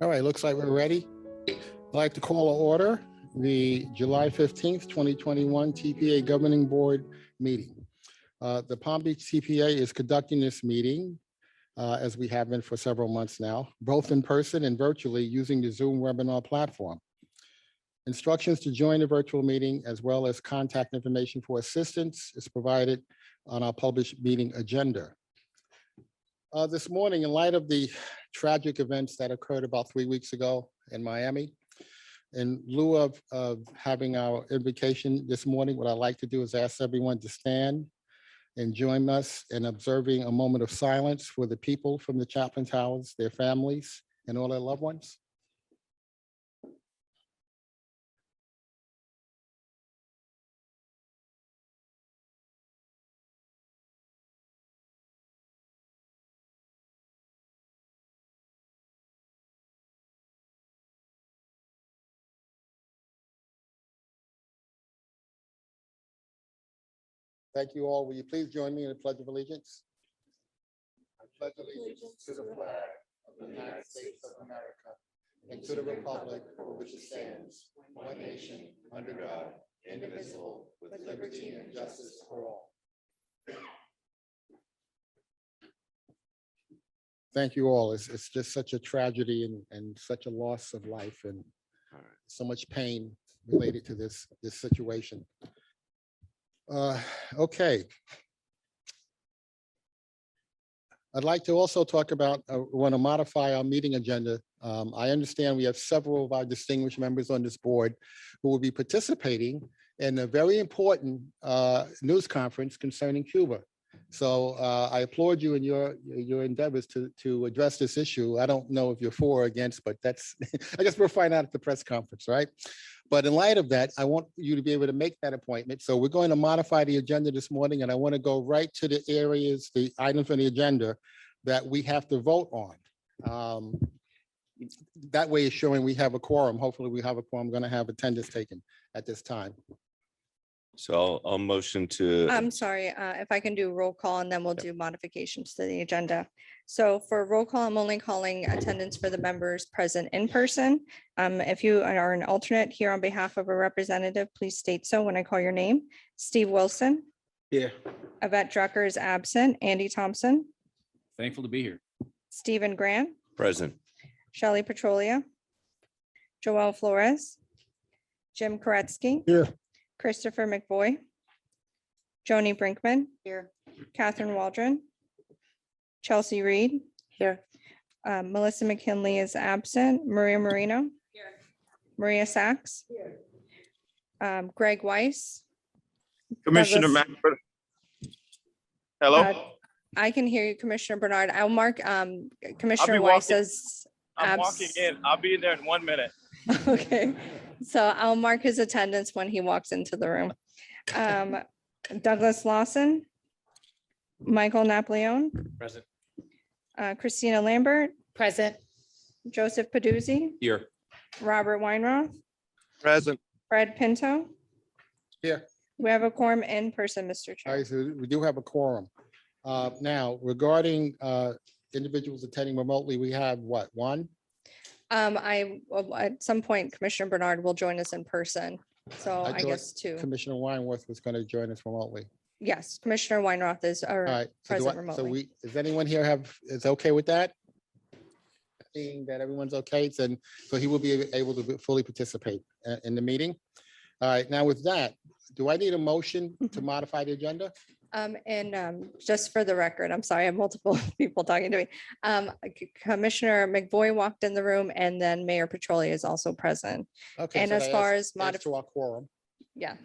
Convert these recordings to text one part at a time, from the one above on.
All right, looks like we're ready. I'd like to call to order the July 15th, 2021 TPA Governing Board meeting. The Palm Beach TPA is conducting this meeting as we have been for several months now, both in person and virtually using the Zoom webinar platform. Instructions to join the virtual meeting as well as contact information for assistance is provided on our published meeting agenda. This morning, in light of the tragic events that occurred about 3 weeks ago in Miami, in lieu of having our invocation this morning, what I'd like to do is ask everyone to stand and join us in observing a moment of silence for the people from the Chaplain Towers, their families, and all their loved ones. Thank you all. Will you please join me in the Pledge of Allegiance? I pledge allegiance to the flag of the United States of America and to the republic for which it stands, one nation, under God, indivisible, with liberty and justice for all. Thank you all. It's just such a tragedy and such a loss of life and so much pain related to this situation. Okay. I'd like to also talk about, want to modify our meeting agenda. I understand we have several of our distinguished members on this board who will be participating in a very important news conference concerning Cuba. So I applaud you in your endeavors to address this issue. I don't know if you're for or against, but that's, I guess we'll find out at the press conference, right? But in light of that, I want you to be able to make that appointment. So we're going to modify the agenda this morning, and I want to go right to the areas, the items on the agenda that we have to vote on. That way is showing we have a quorum. Hopefully we have a quorum. I'm going to have attendance taken at this time. So I'll motion to. I'm sorry, if I can do roll call and then we'll do modifications to the agenda. So for roll call, I'm only calling attendance for the members present in person. If you are an alternate here on behalf of a representative, please state so when I call your name. Steve Wilson. Here. Yvette Drucker is absent. Andy Thompson. Thankful to be here. Stephen Grant. Present. Shelley Petrolia. Joel Flores. Jim Koretsky. Here. Christopher McVoy. Joni Brinkman. Here. Catherine Waldron. Chelsea Reed. Here. Melissa McKinley is absent. Maria Marino. Here. Maria Sachs. Here. Greg Weiss. Commissioner Douglas- Manfred. Hello, I can hear you, Commissioner Bernard. I'll mark Commissioner Weiss walking. as. I'm walking in. I'll be there in 1 minute. Okay, so I'll mark his attendance when he walks into the room. Douglas Lawson. Michael Napoleon. Present. Christina Lambert. Present. Joseph Paduzzi. Here. Robert Weinroth. Present. Fred Pinto. Here. We have a quorum in person, Mr. All Chair. right, so we do have a quorum. Now, regarding individuals attending remotely, we have what, one? At some point, Commissioner Bernard will join us in person. So I thought guess two. Commissioner Weinworth was going to join us remotely. Yes, Commissioner Weinroth is All our right. So present so remotely. does anyone here is okay with that? Seeing that everyone's okay, then, so he will be able to fully participate in the meeting. All right, now with that, do I need a motion to modify the agenda? Just for the record, I'm sorry, I have multiple people talking to me. Commissioner McVoy walked in the room and then Mayor Petrolia is also present. Okay. And so as that far adds as to our quorum. yes.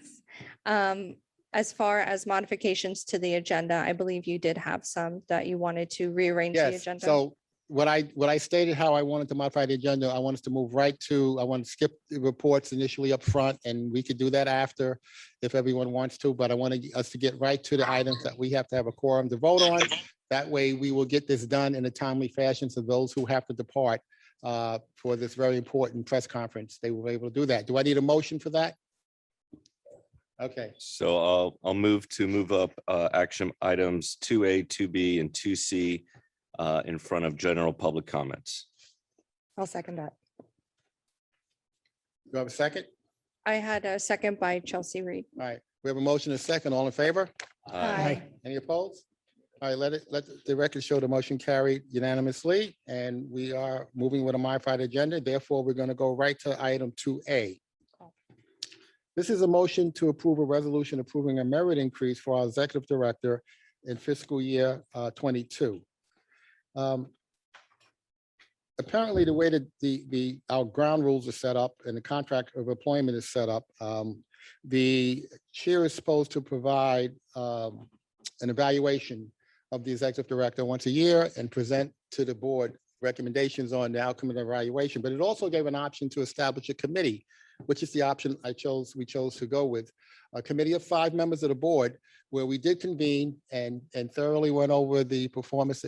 As far as modifications to the agenda, I believe you did have some that you wanted to rearrange the Yes, agenda. so what I stated how I wanted to modify the agenda, I want us to move right to, I want to skip the reports initially up front, and we could do that after if everyone wants to, but I want us to get right to the items that we have to have a quorum to vote on. That way we will get this done in a timely fashion, so those who have to depart for this very important press conference, they will be able to do that. Do I need a motion for that? Okay, So I'll move up action items 2A, 2B, and 2C in front of general public comments. I'll second that. Do I have a second? I had a second by Chelsea Reed. All right, we have a motion and a second. All in favor? Aye. Any opposed? All right, let the record show the motion carried unanimously, and we are moving with a modified agenda. Therefore, we're going to go right to item 2A. This is a motion to approve a resolution approving a merit increase for our executive director in fiscal year 22. Apparently, the way that our ground rules are set up and the contract of employment is set up, the chair is supposed to provide an evaluation of the executive director once a year and present to the board recommendations on the outcome of the evaluation. But it also gave an option to establish a committee, which is the option we chose to go with. A committee of 5 members of the board, where we did convene and thoroughly went over the performance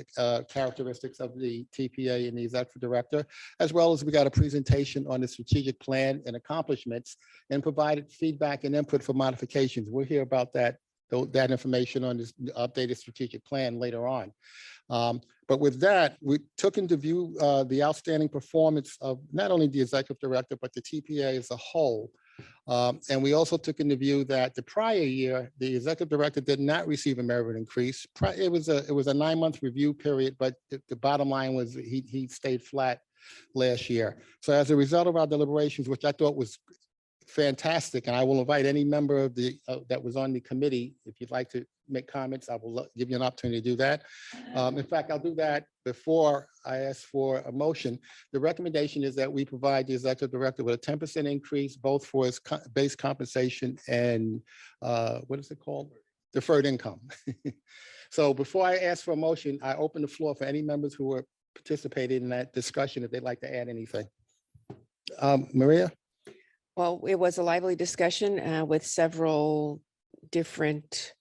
characteristics of the TPA and the executive director, as well as we got a presentation on the strategic plan and accomplishments and provided feedback and input for modifications. We'll hear about that information on this updated strategic plan later on. But with that, we took into view the outstanding performance of not only the executive director, but the TPA as a whole. And we also took into view that the prior year, the executive director did not receive a merit increase. It was a 9-month review period, but the bottom line was he stayed flat last year. So as a result of our deliberations, which I thought was fantastic, and I will invite any member of the that was on the committee, if you'd like to make comments, I will give you an opportunity to do that. In fact, I'll do that before I ask for a motion. The recommendation is that we provide the executive director with a 10% increase, both for his base compensation and what is it called? Deferred income. So before I ask for a motion, I open the floor for any members who are participating in that discussion, if they'd like to add anything. Maria? Well, it was a lively discussion with several different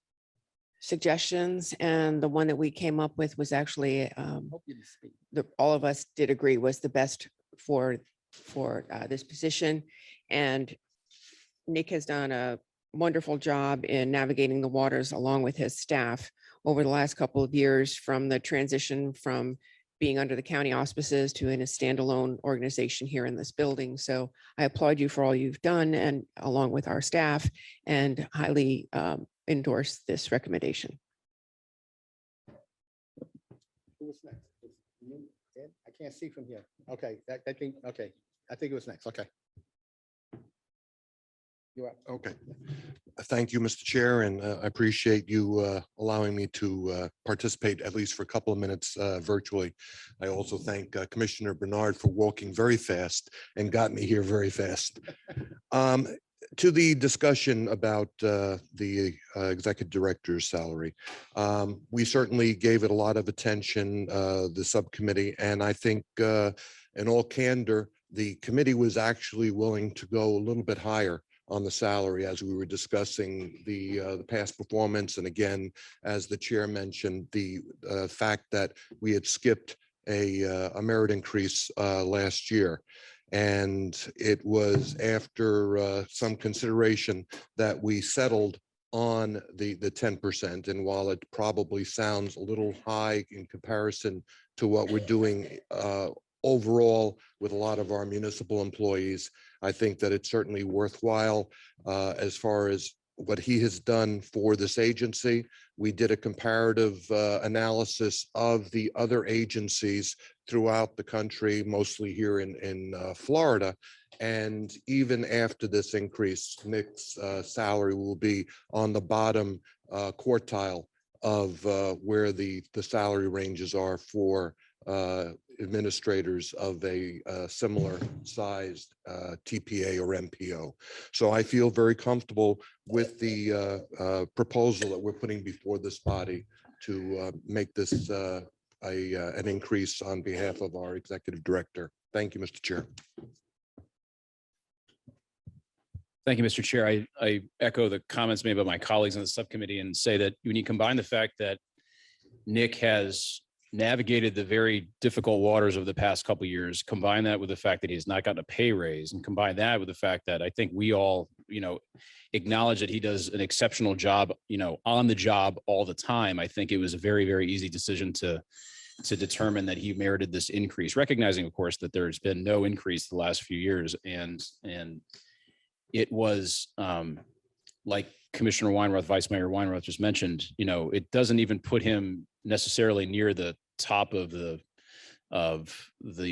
suggestions, and the one that we came up with was actually Hope you can speak. all of us did agree was the best for this position. And Nick has done a wonderful job in navigating the waters along with his staff over the last couple of years, from the transition from being under the county auspices to in a standalone organization here in this building. So I applaud you for all you've done, and along with our staff, and highly endorse this recommendation. Who was next? Was you, Ed? I can't see from here. Okay, I think it was next. Okay. You're up. Okay. Thank you, Mr. Chair, and I appreciate you allowing me to participate at least for a couple of minutes virtually. I also thank Commissioner Bernard for walking very fast and got me here very fast. To the discussion about the executive director's salary, we certainly gave it a lot of attention, the subcommittee, and I think in all candor, the committee was actually willing to go a little bit higher on the salary as we were discussing the past performance. And again, as the chair mentioned, the fact that we had skipped a merit increase last year. And it was after some consideration that we settled on the 10%. And while it probably sounds a little high in comparison to what we're doing overall with a lot of our municipal employees, I think that it's certainly worthwhile as far as what he has done for this agency. We did a comparative analysis of the other agencies throughout the country, mostly here in Florida. And even after this increase, Nick's salary will be on the bottom quartile of where the salary ranges are for administrators of a similar sized TPA or MPO. So I feel very comfortable with the proposal that we're putting before this body to make this an increase on behalf of our executive director. Thank you, Mr. Chair. Thank you, Mr. Chair. I echo the comments made by my colleagues on the subcommittee and say that when you combine the fact that Nick has navigated the very difficult waters of the past couple of years, combine that with the fact that he's not gotten a pay raise, and combine that with the fact that I think we all, acknowledge that he does an exceptional job, on the job all the time. I think it was a very, very easy decision to to determine that he merited this increase, recognizing, of course, that there's been no increase the last few years. And it was like Commissioner Weinroth, Vice Mayor Weinroth just mentioned, it doesn't even put him necessarily near the top of the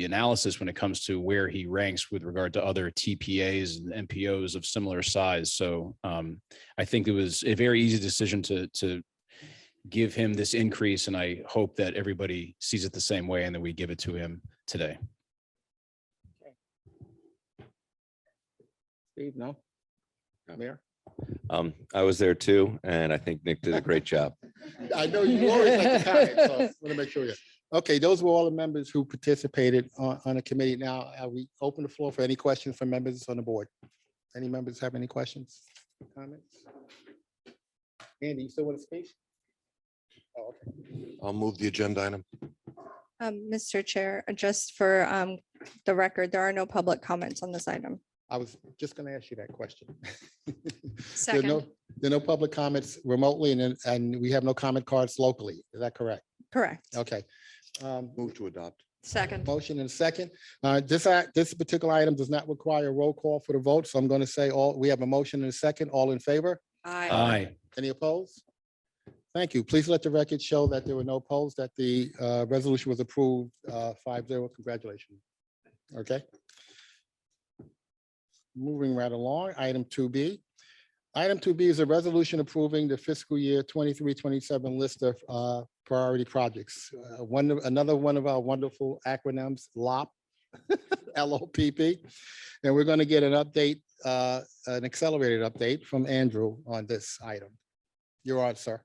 analysis when it comes to where he ranks with regard to other TPAs and MPOs of similar size. So I think it was a very easy decision to give him this increase, and I hope that everybody sees it the same way and that we give it to him today. Steve, no? Mayor? I was there too, and I think Nick did a great job. I know you always like to comment, so I want to make sure. Okay, those were all the members who participated on the committee. Now, we open the floor for any questions from members on the board. Any members have any questions, comments? Andy, you still want to speak? Oh, okay. I'll move the agenda item. Mr. Chair, just for the record, there are no public comments on this item. I was just going to ask you that question. Second. There are no public comments remotely, and we have no comment cards locally. Is that correct? Correct. Okay. Move to adopt. Second. Motion and second. This particular item does not require a roll call for the vote, so I'm going to say we have a motion and a second. All in favor? Aye. Any opposed? Thank you. Please let the record show that there were no opposed, that the resolution was approved 5-0. Congratulations. Okay. Moving right along, item 2B. Item 2B is a resolution approving the fiscal year 23-27 list of priority projects. Another one of our wonderful acronyms, LOP, LOPP. And we're going to get an update, an accelerated update from Andrew on this item. You're on, sir.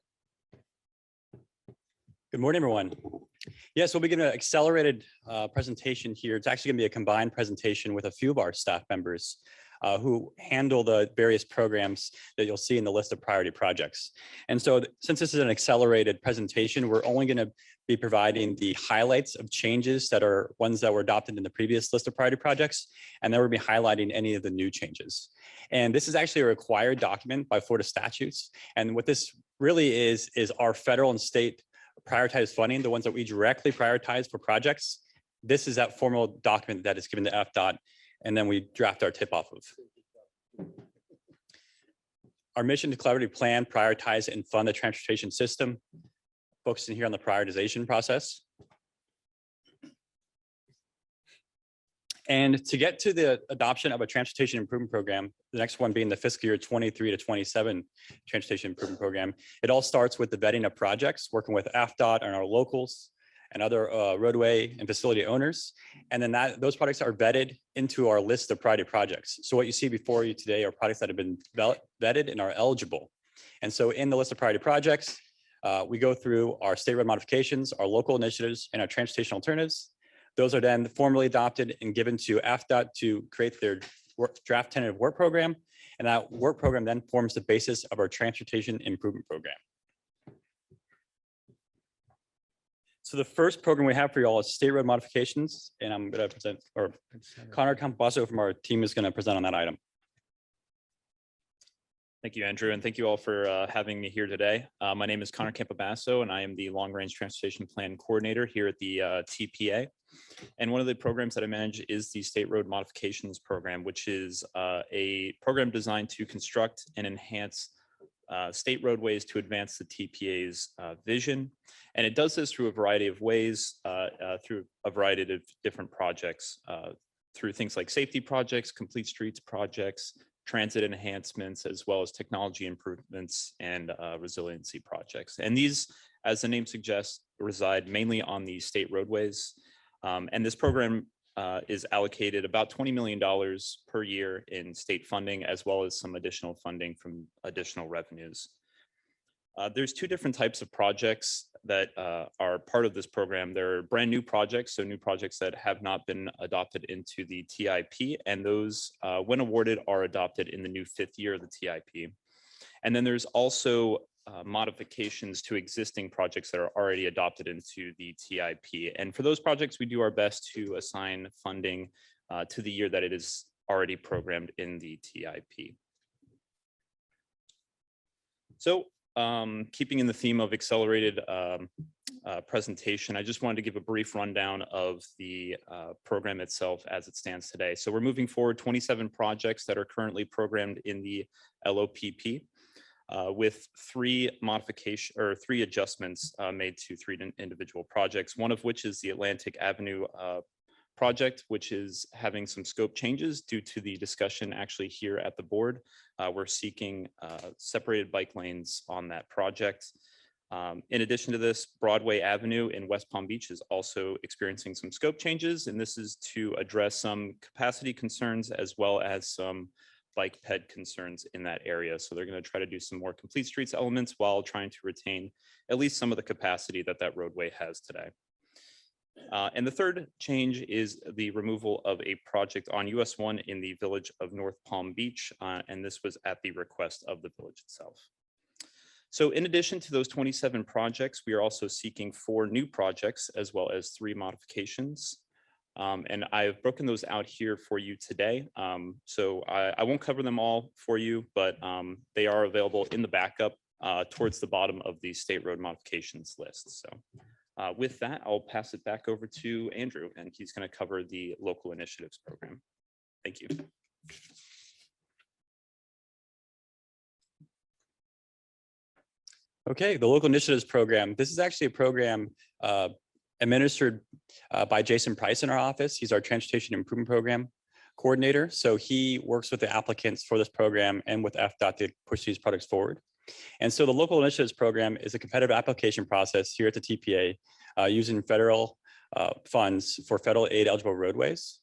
Good morning, everyone. Yes, we'll begin an accelerated presentation here. It's actually going to be a combined presentation with a few of our staff members who handle the various programs that you'll see in the list of priority projects. And so since this is an accelerated presentation, we're only going to be providing the highlights of changes that are ones that were adopted in the previous list of priority projects, and then we'll be highlighting any of the new changes. And this is actually a required document by Florida statutes. And what this really is our federal and state prioritized funding, the ones that we directly prioritize for projects. This is that formal document that is given to FDOT, and then we draft our tip off of. Our mission to collaboratively plan, prioritize, and fund the transportation system, focusing here on the prioritization process. And to get to the adoption of a transportation improvement program, the next one being the fiscal year 23-27 transportation improvement program, it all starts with the vetting of projects, working with FDOT and our locals and other roadway and facility owners. And then those projects are vetted into our list of priority projects. So what you see before you today are projects that have been vetted and are eligible. And so in the list of priority projects, we go through our state road modifications, our local initiatives, and our transportation alternatives. Those are then formally adopted and given to FDOT to create their draft tentative work program. And that work program then forms the basis of our transportation improvement program. So the first program we have for you all is state road modifications. And I'm going to present, or Connor Campabasso from our team is going to present on that item. Thank you, Andrew, and thank you all for having me here today. My name is Connor Campabasso, and I am the Long Range Transportation Plan Coordinator here at the TPA. And one of the programs that I manage is the State Road Modifications Program, which is a program designed to construct and enhance state roadways to advance the TPA's vision. And it does this through a variety of ways, through a variety of different projects, through things like safety projects, complete streets projects, transit enhancements, as well as technology improvements and resiliency projects. And these, as the name suggests, reside mainly on the state roadways. And this program is allocated about $20 million per year in state funding, as well as some additional funding from additional revenues. There's two different types of projects that are part of this program. They're brand new projects, so new projects that have not been adopted into the TIP, and those, when awarded, are adopted in the new 5th year of the TIP. And then there's also modifications to existing projects that are already adopted into the TIP. And for those projects, we do our best to assign funding to the year that it is already programmed in the TIP. So keeping in the theme of accelerated presentation, I just wanted to give a brief rundown of the program itself as it stands today. So we're moving forward 27 projects that are currently programmed in the LOPP with three adjustments made to three individual projects, one of which is the Atlantic Avenue project, which is having some scope changes due to the discussion actually here at the board. We're seeking separated bike lanes on that project. In addition to this, Broadway Avenue in West Palm Beach is also experiencing some scope changes, and this is to address some capacity concerns as well as some bike ped concerns in that area. So they're going to try to do some more complete streets elements while trying to retain at least some of the capacity that that roadway has today. And the third change is the removal of a project on US 1 in the village of North Palm Beach, and this was at the request of the village itself. So in addition to those 27 projects, we are also seeking 4 new projects as well as 3 modifications. And I've broken those out here for you today. So I won't cover them all for you, but they are available in the backup towards the bottom of the state road modifications list. So with that, I'll pass it back over to Andrew, and he's going to cover the local initiatives program. Thank you. Okay, the local initiatives program. This is actually a program administered by Jason Price in our office. He's our transportation improvement program coordinator. So he works with the applicants for this program and with FDOT to push these products forward. And so the local initiatives program is a competitive application process here at the TPA using federal funds for federal aid eligible roadways.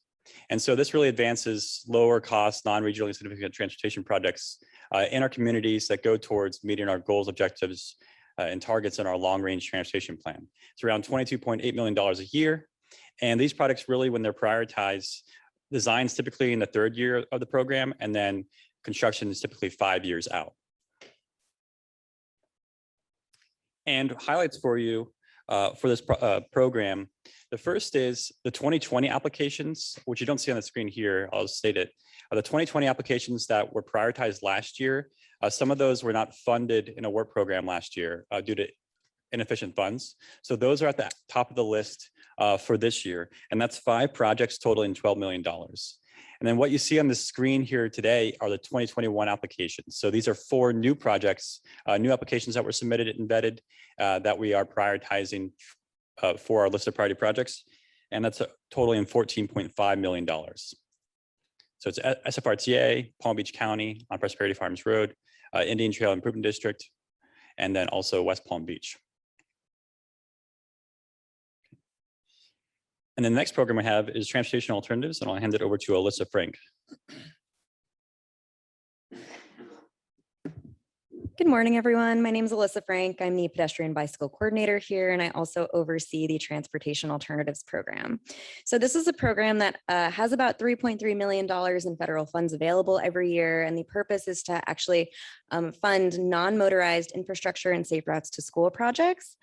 And so this really advances lower cost, non-regionally significant transportation projects in our communities that go towards meeting our goals, objectives, and targets in our long-range transportation plan. It's around $22.8 million a year. And these projects really, when they're prioritized, designs typically in the 3rd year of the program, and then construction is typically 5 years out. And highlights for you for this program. The first is the 2020 applications, which you don't see on the screen here. I'll state it. The 2020 applications that were prioritized last year, some of those were not funded in a work program last year due to inefficient funds. So those are at the top of the list for this year. And that's 5 projects totaling $12 million. And then what you see on the screen here today are the 2021 applications. So these are 4 new projects, new applications that were submitted and vetted that we are prioritizing for our list of priority projects. And that's totaling $14.5 million. So it's SFRTA, Palm Beach County on Prosperity Farms Road, Indian Trail Improvement District, and then also West Palm Beach. And then the next program we have is Transportation Alternatives, and I'll hand it over to Alyssa Frank. Good morning, everyone. My name is Alyssa Frank. I'm the pedestrian bicycle coordinator here, and I also oversee the Transportation Alternatives program. So this is a program that has about $3.3 million in federal funds available every year. And the purpose is to actually fund non-motorized infrastructure and safe routes to school projects.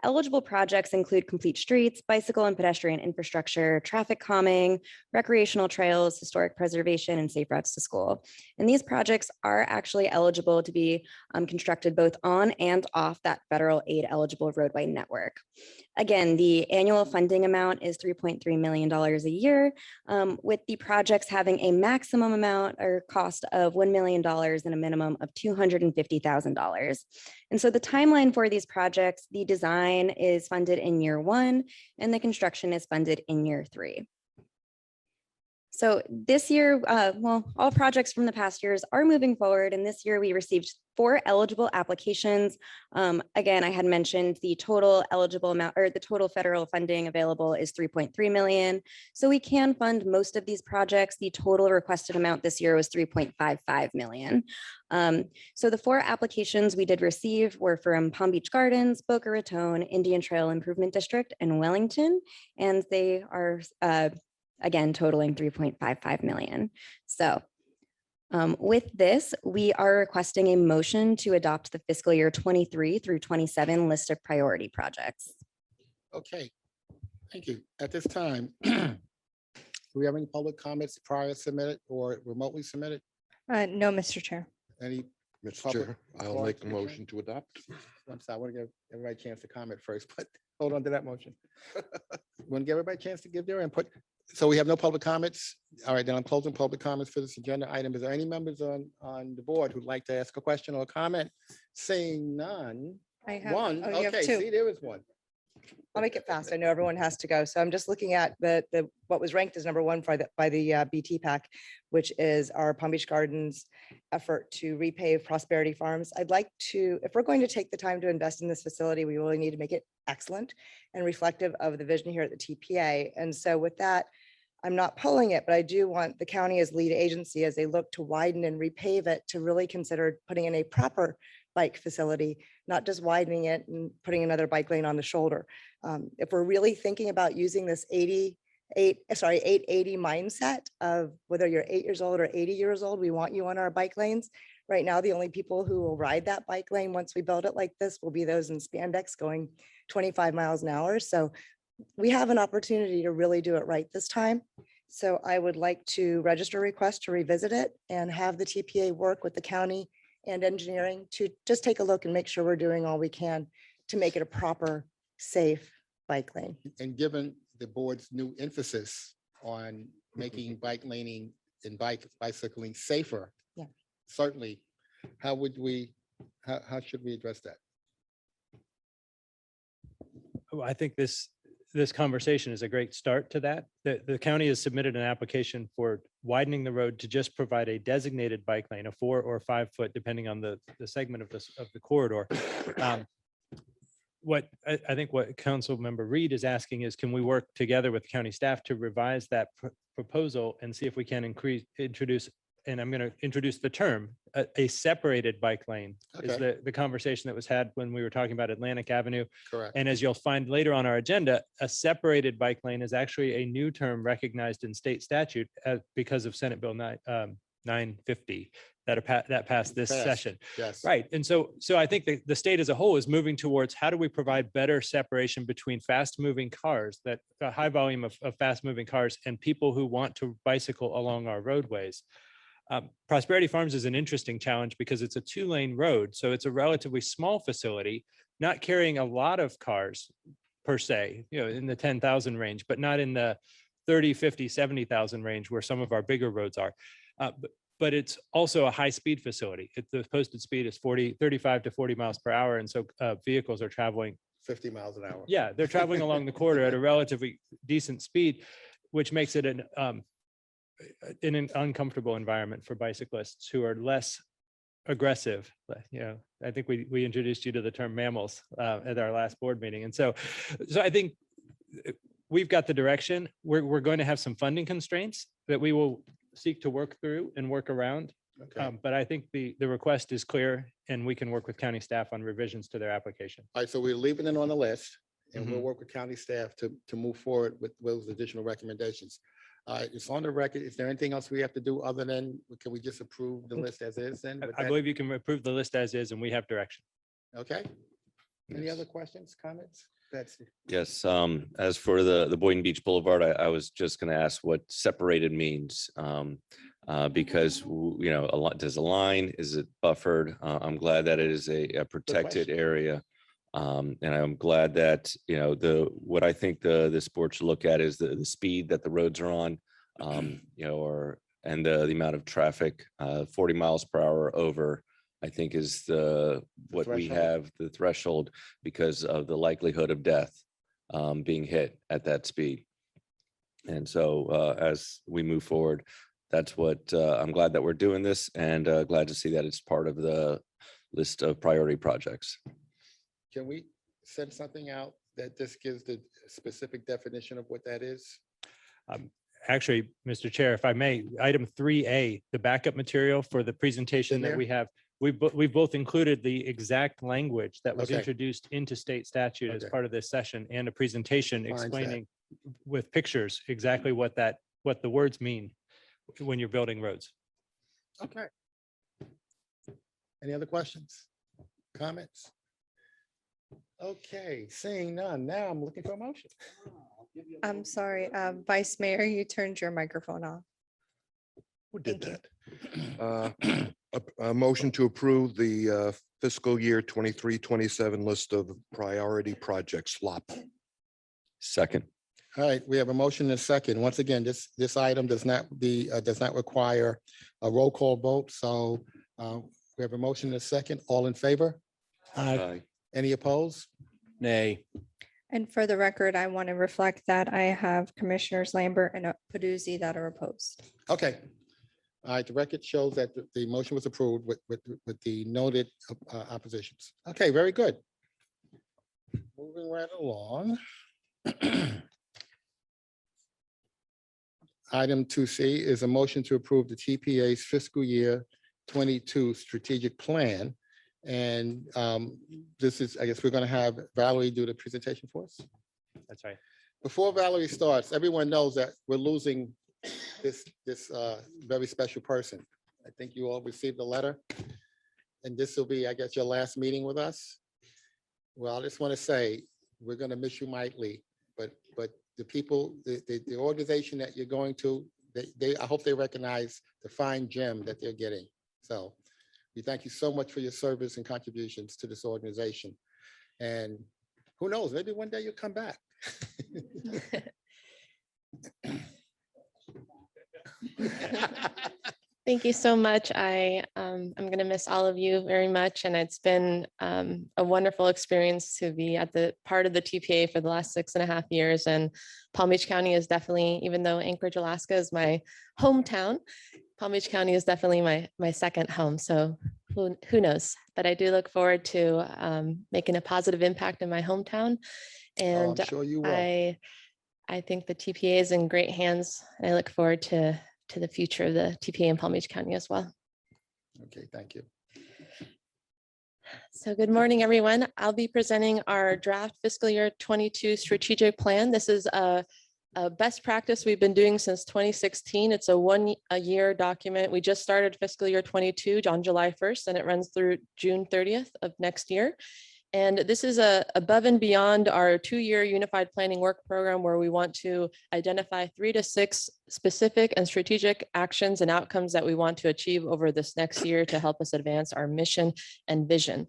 Eligible projects include complete streets, bicycle and pedestrian infrastructure, traffic calming, recreational trails, historic preservation, and safe routes to school. And these projects are actually eligible to be constructed both on and off that federal aid eligible roadway network. Again, the annual funding amount is $3.3 million a year, with the projects having a maximum amount or cost of $1 million and a minimum of $250,000. And so the timeline for these projects, the design is funded in year 1 and the construction is funded in year 3. So this year, all projects from the past years are moving forward, and this year we received 4 eligible applications. Again, I had mentioned the total eligible amount, or the total federal funding available is $3.3 million. So we can fund most of these projects. The total requested amount this year was $3.55 million. So the 4 applications we did receive were from Palm Beach Gardens, Boca Raton, Indian Trail Improvement District, and Wellington, and they are again, totaling $3.55 million. So with this, we are requesting a motion to adopt the fiscal year 23 through 27 list of priority projects. Okay, thank you. At this time, do we have any public comments prior submitted or remotely submitted? No, Mr. Chair. Any? Mr. Public Chair, I'll make a motion to adopt. I'm sorry, I want to give everybody a chance to comment first, but hold on to that motion. Want to give everybody a chance to give their input? So we have no public comments. All right, then I'm closing public comments for this agenda item. Is there any members on the board who'd like to ask a question or a comment? Seeing none. I have, One, oh, you have okay, two. see, there is one. I'll make it fast. I know everyone has to go. So I'm just looking at what was ranked as number one by the BT PAC, which is our Palm Beach Gardens effort to repave Prosperity Farms. I'd like to, if we're going to take the time to invest in this facility, we really need to make it excellent and reflective of the vision here at the TPA. And so with that, I'm not pulling it, but I do want the county as lead agency as they look to widen and repave it to really consider putting in a proper bike facility, not just widening it and putting another bike lane on the shoulder. If we're really thinking about using this 880 mindset of whether you're 8 years old or 80 years old, we want you on our bike lanes. Right now, the only people who will ride that bike lane once we build it like this will be those in spandex going 25 miles an hour. So we have an opportunity to really do it right this time. So I would like to register a request to revisit it and have the TPA work with the county and engineering to just take a look and make sure we're doing all we can to make it a proper, safe bike lane. And given the board's new emphasis on making bike laning and bicycling safer. Yeah. Certainly, how should we address that? I think this conversation is a great start to that. The county has submitted an application for widening the road to just provide a designated bike lane, a 4 or 5 foot, depending on the segment of the corridor. What I think what Council Member Reed is asking is, can we work together with county staff to revise that proposal and see if we can introduce, and I'm going to introduce the term, a separated bike lane is Okay. the conversation that was had when we were talking about Atlantic Avenue. Correct. And as you'll find later on our agenda, a separated bike lane is actually a new term recognized in state statute because of Senate Bill 950 that passed this Passed. session. Yes. Right. And so I think the state as a whole is moving towards how do we provide better separation between fast moving cars, that a high volume of fast moving cars, and people who want to bicycle along our roadways. Prosperity Farms is an interesting challenge because it's a 2-lane road. So it's a relatively small facility, not carrying a lot of cars per se, in the 10,000 range, but not in the 30, 50, 70,000 range where some of our bigger roads are. But it's also a high speed facility. The posted speed is 35 to 40 miles per hour. And so vehicles are traveling 50 miles an hour. Yeah, they're traveling along the corridor at a relatively decent speed, which makes it an uncomfortable environment for bicyclists who are less aggressive. I think we introduced you to the term mammals at our last board meeting. And so I think we've got the direction. We're going to have some funding constraints that we will seek to work through and work around. Okay. But I think the request is clear and we can work with county staff on revisions to their application. All right, so we're leaving it on the list and we'll Mhm. work with county staff to move forward with those additional recommendations. It's on the record. Is there anything else we have to do other than, can we just approve the list as is then? with I that? believe you can approve the list as is and we have direction. Okay. Any other questions, comments? Betsy? Yes, as for the Boynton Beach Boulevard, I was just going to ask what separated means. Because, does a line, is it buffered? I'm glad that it is a protected question. area. And I'm glad that, what I think this board should look at is the speed that the roads are on, and the amount of traffic, 40 miles per hour over, I think is what we threshold. have, the threshold, because of the likelihood of death being hit at that speed. And so as we move forward, that's what I'm glad that we're doing this, and glad to see that it's part of the list of priority projects. Can we send something out that just gives the specific definition of what that is? Actually, Mr. Chair, if I may, item 3A, the backup material for the presentation that there? we have, we've both included the exact language that was Okay. introduced into state statute as Okay. part of this session, and a presentation Finds that. explaining with pictures exactly what the words mean when you're building roads. Okay. Any other questions, comments? Okay, seeing none. Now I'm looking for a motion. I'm sorry, Vice Mayor, you turned your microphone off. Who did Thank that? A motion to approve the fiscal year 23-27 list of priority projects, LOP. Second. All right, we have a motion and a second. Once again, this item does not require a roll call vote. So we have a motion and a second. All in favor? Aye. Any opposed? Nay. And for the record, I want to reflect that I have Commissioners Lambert and Paduzzi that are opposed. Okay. All right, the record shows that the motion was approved with the noted oppositions. Okay, very good. Moving right along. Item 2C is a motion to approve the TPA's fiscal year 22 strategic plan. And this is, I guess we're going to have Valerie do the presentation for us. That's right. Before Valerie starts, everyone knows that we're losing this very special person. I think you all received a letter. And this will be, I guess, your last meeting with us. Well, I just want to say, we're going to miss you mightily, but the people, the organization that you're going to, I hope they recognize the fine gem that they're getting. So we thank you so much for your service and contributions to this organization. And who knows, maybe one day you'll come back. Thank you so much. I'm going to miss all of you very much. And it's been a wonderful experience to be at the part of the TPA for the last 6.5 years. And Palm Beach County is definitely, even though Anchorage, Alaska is my hometown, Palm Beach County is definitely my second home. So who knows? But I do look forward to making a positive impact in my hometown. And I'm sure you will. I think the TPA is in great hands. And I look forward to the future of the TPA in Palm Beach County as well. Okay, thank you. So good morning, everyone. I'll be presenting our draft fiscal year 22 strategic plan. This is a best practice we've been doing since 2016. It's a year document. We just started fiscal year 22 on July 1st, and it runs through June 30th of next year. And this is above and beyond our 2-year unified planning work program, where we want to identify 3 to 6 specific and strategic actions and outcomes that we want to achieve over this next year to help us advance our mission and vision.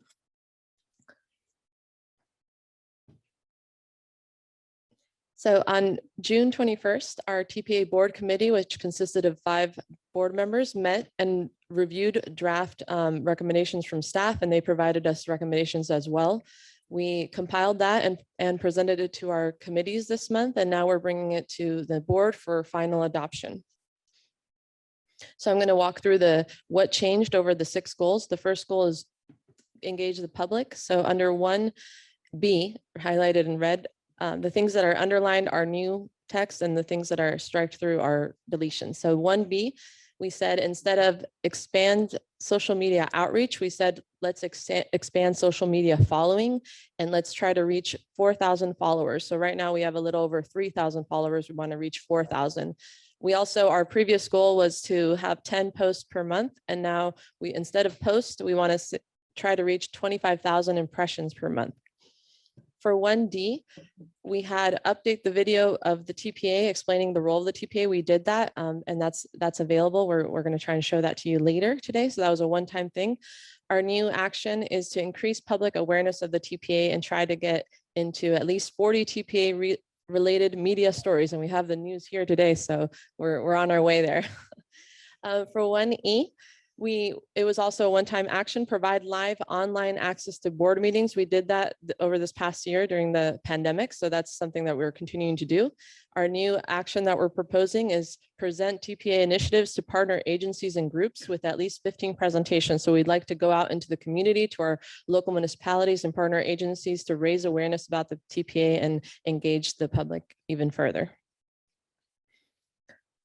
So on June 21st, our TPA board committee, which consisted of 5 board members, met and reviewed draft recommendations from staff, and they provided us recommendations as well. We compiled that and presented it to our committees this month, and now we're bringing it to the board for final adoption. So I'm going to walk through what changed over the 6 goals. The first goal is engage the public. So under 1B, highlighted in red, the things that are underlined are new text, and the things that are striked through are deletions. So 1B, we said instead of expand social media outreach, we said let's expand social media following, and let's try to reach 4,000 followers. So right now we have a little over 3,000 followers. We want to reach 4,000. We also, our previous goal was to have 10 posts per month, and now instead of posts, we want to try to reach 25,000 impressions per month. For 1D, we had update the video of the TPA explaining the role of the TPA. We did that, and that's available. We're going to try and show that to you later today. So that was a one-time thing. Our new action is to increase public awareness of the TPA and try to get into at least 40 TPA related media stories. And we have the news here today, so we're on our way there. For 1E, it was also a one-time action, provide live online access to board meetings. We did that over this past year during the pandemic. So that's something that we're continuing to do. Our new action that we're proposing is present TPA initiatives to partner agencies and groups with at least 15 presentations. So we'd like to go out into the community, to our local municipalities and partner agencies, to raise awareness about the TPA and engage the public even further.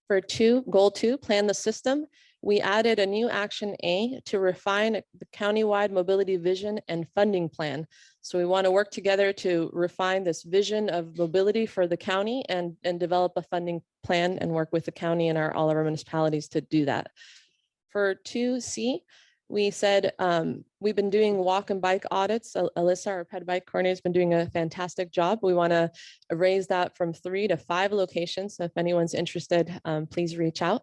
For goal 2, plan the system. We added a new action A to refine the countywide mobility vision and funding plan. So we want to work together to refine this vision of mobility for the county and develop a funding plan and work with the county and all of our municipalities to do that. For 2C, we said we've been doing walk and bike audits. Alyssa, our ped bike coordinator, has been doing a fantastic job. We want to raise that from 3 to 5 locations. So if anyone's interested, please reach out.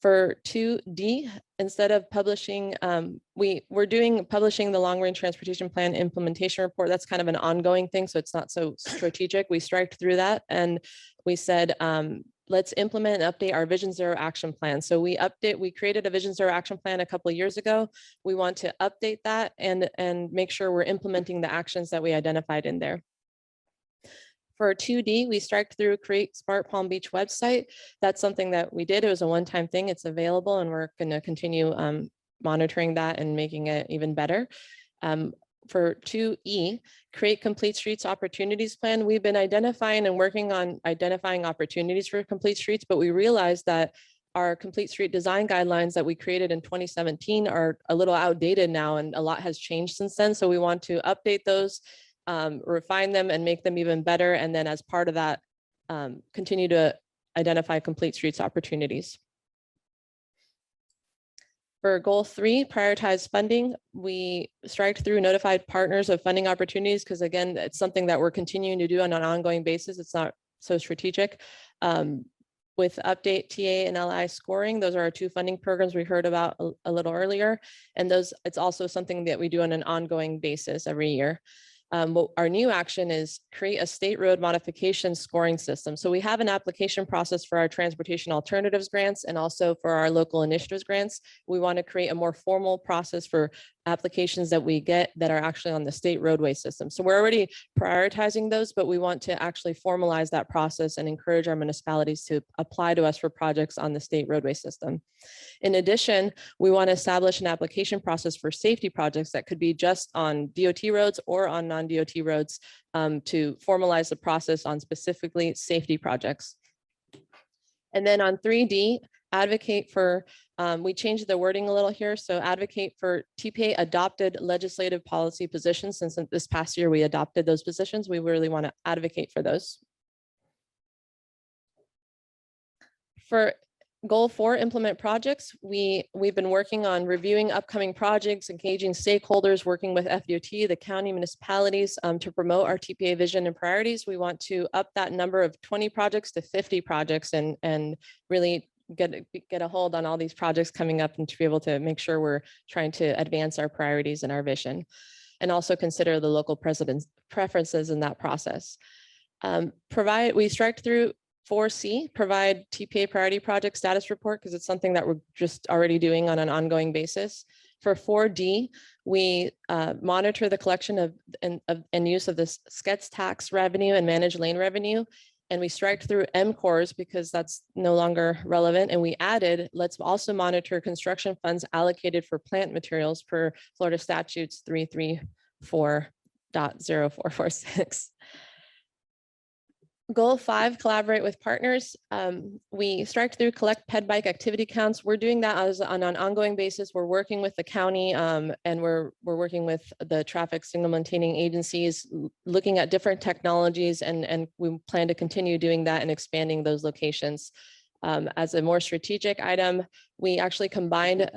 For 2D, instead of publishing, we're publishing the long range transportation plan implementation report. That's kind of an ongoing thing, so it's not so strategic. We striked through that and we said, let's implement and update our Vision Zero action plan. So we created a Vision Zero action plan a couple of years ago. We want to update that and make sure we're implementing the actions that we identified in there. For 2D, we strike through create Smart Palm Beach website. That's something that we did. It was a one-time thing. It's available and we're going to continue monitoring that and making it even better. For 2E, create complete streets opportunities plan. We've been identifying and working on identifying opportunities for complete streets, but we realized that our complete street design guidelines that we created in 2017 are a little outdated now and a lot has changed since then. So we want to update those, refine them and make them even better. And then as part of that, continue to identify complete streets opportunities. For goal 3, prioritize funding, we strike through notified partners of funding opportunities because again, it's something that we're continuing to do on an ongoing basis. It's not so strategic. With update TA and LI scoring, those are our 2 funding programs we heard about a little earlier. And it's also something that we do on an ongoing basis every year. What our new action is create a state road modification scoring system. So we have an application process for our transportation alternatives grants and also for our local initiatives grants. We want to create a more formal process for applications that we get that are actually on the state roadway system. So we're already prioritizing those, but we want to actually formalize that process and encourage our municipalities to apply to us for projects on the state roadway system. In addition, we want to establish an application process for safety projects that could be just on DOT roads or on non-DOT roads to formalize the process on specifically safety projects. And then on 3D, advocate for, we changed the wording a little here. So advocate for TPA adopted legislative policy positions. Since this past year we adopted those positions, we really want to advocate for those. For goal 4, implement projects. We've been working on reviewing upcoming projects, engaging stakeholders, working with FDOT, the county municipalities to promote our TPA vision and priorities. We want to up that number of 20 projects to 50 projects and really get a hold on all these projects coming up and to be able to make sure we're trying to advance our priorities and our vision and also consider the local preferences in that process. We strike through 4C, provide TPA priority project status report because it's something that we're just already doing on an ongoing basis. For 4D, we monitor the collection of and use of this SCETS tax revenue and managed lane revenue. And we strike through MCORs because that's no longer relevant. And we added, let's also monitor construction funds allocated for plant materials per Florida statutes 334.0446. Goal 5, collaborate with partners. We strike through collect ped bike activity counts. We're doing that on an ongoing basis. We're working with the county and we're working with the traffic signal maintaining agencies, looking at different technologies, and we plan to continue doing that and expanding those locations. As a more strategic item, we actually combined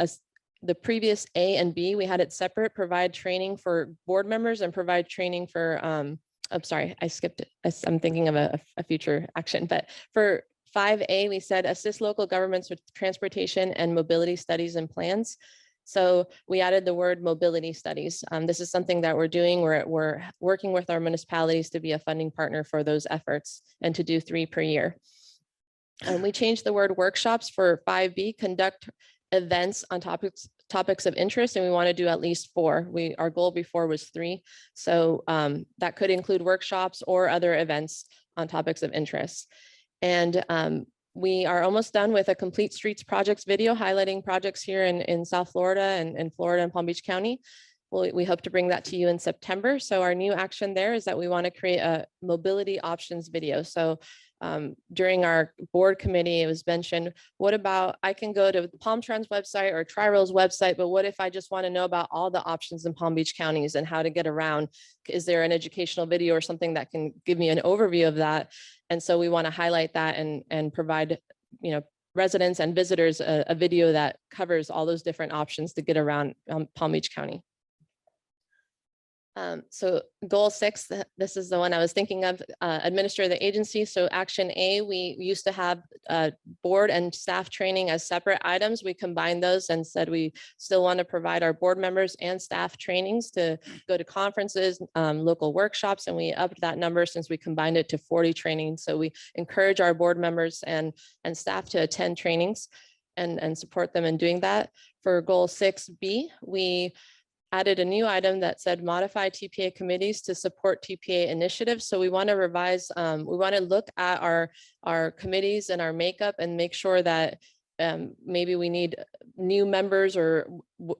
the previous A and B. We had it separate, provide training for board members and provide training for I'm sorry, I skipped it. I'm thinking of a future action, but for 5A, we said assist local governments with transportation and mobility studies and plans. So we added the word mobility studies. This is something that we're doing. We're working with our municipalities to be a funding partner for those efforts and to do 3 per year. And we changed the word workshops for 5B, conduct events on topics of interest, and we want to do at least 4. Our goal before was 3. So that could include workshops or other events on topics of interest. And we are almost done with a complete streets projects video highlighting projects here in South Florida and Florida and Palm Beach County. We hope to bring that to you in September. So our new action there is that we want to create a mobility options video. So during our board committee, it was mentioned, what about I can go to Palm Trans website or Tri-Rail's website, but what if I just want to know about all the options in Palm Beach counties and how to get around? Is there an educational video or something that can give me an overview of that? And so we want to highlight that and provide, residents and visitors a video that covers all those different options to get around Palm Beach County. So goal 6, this is the one I was thinking of, administer the agency. So action A, we used to have board and staff training as separate items. We combined those and said we still want to provide our board members and staff trainings to go to conferences, local workshops, and we upped that number since we combined it to 40 trainings. So we encourage our board members and staff to attend trainings and support them in doing that. For goal 6B, we added a new item that said modify TPA committees to support TPA initiatives. So we want to revise, we want to look at our committees and our makeup and make sure that maybe we need new members or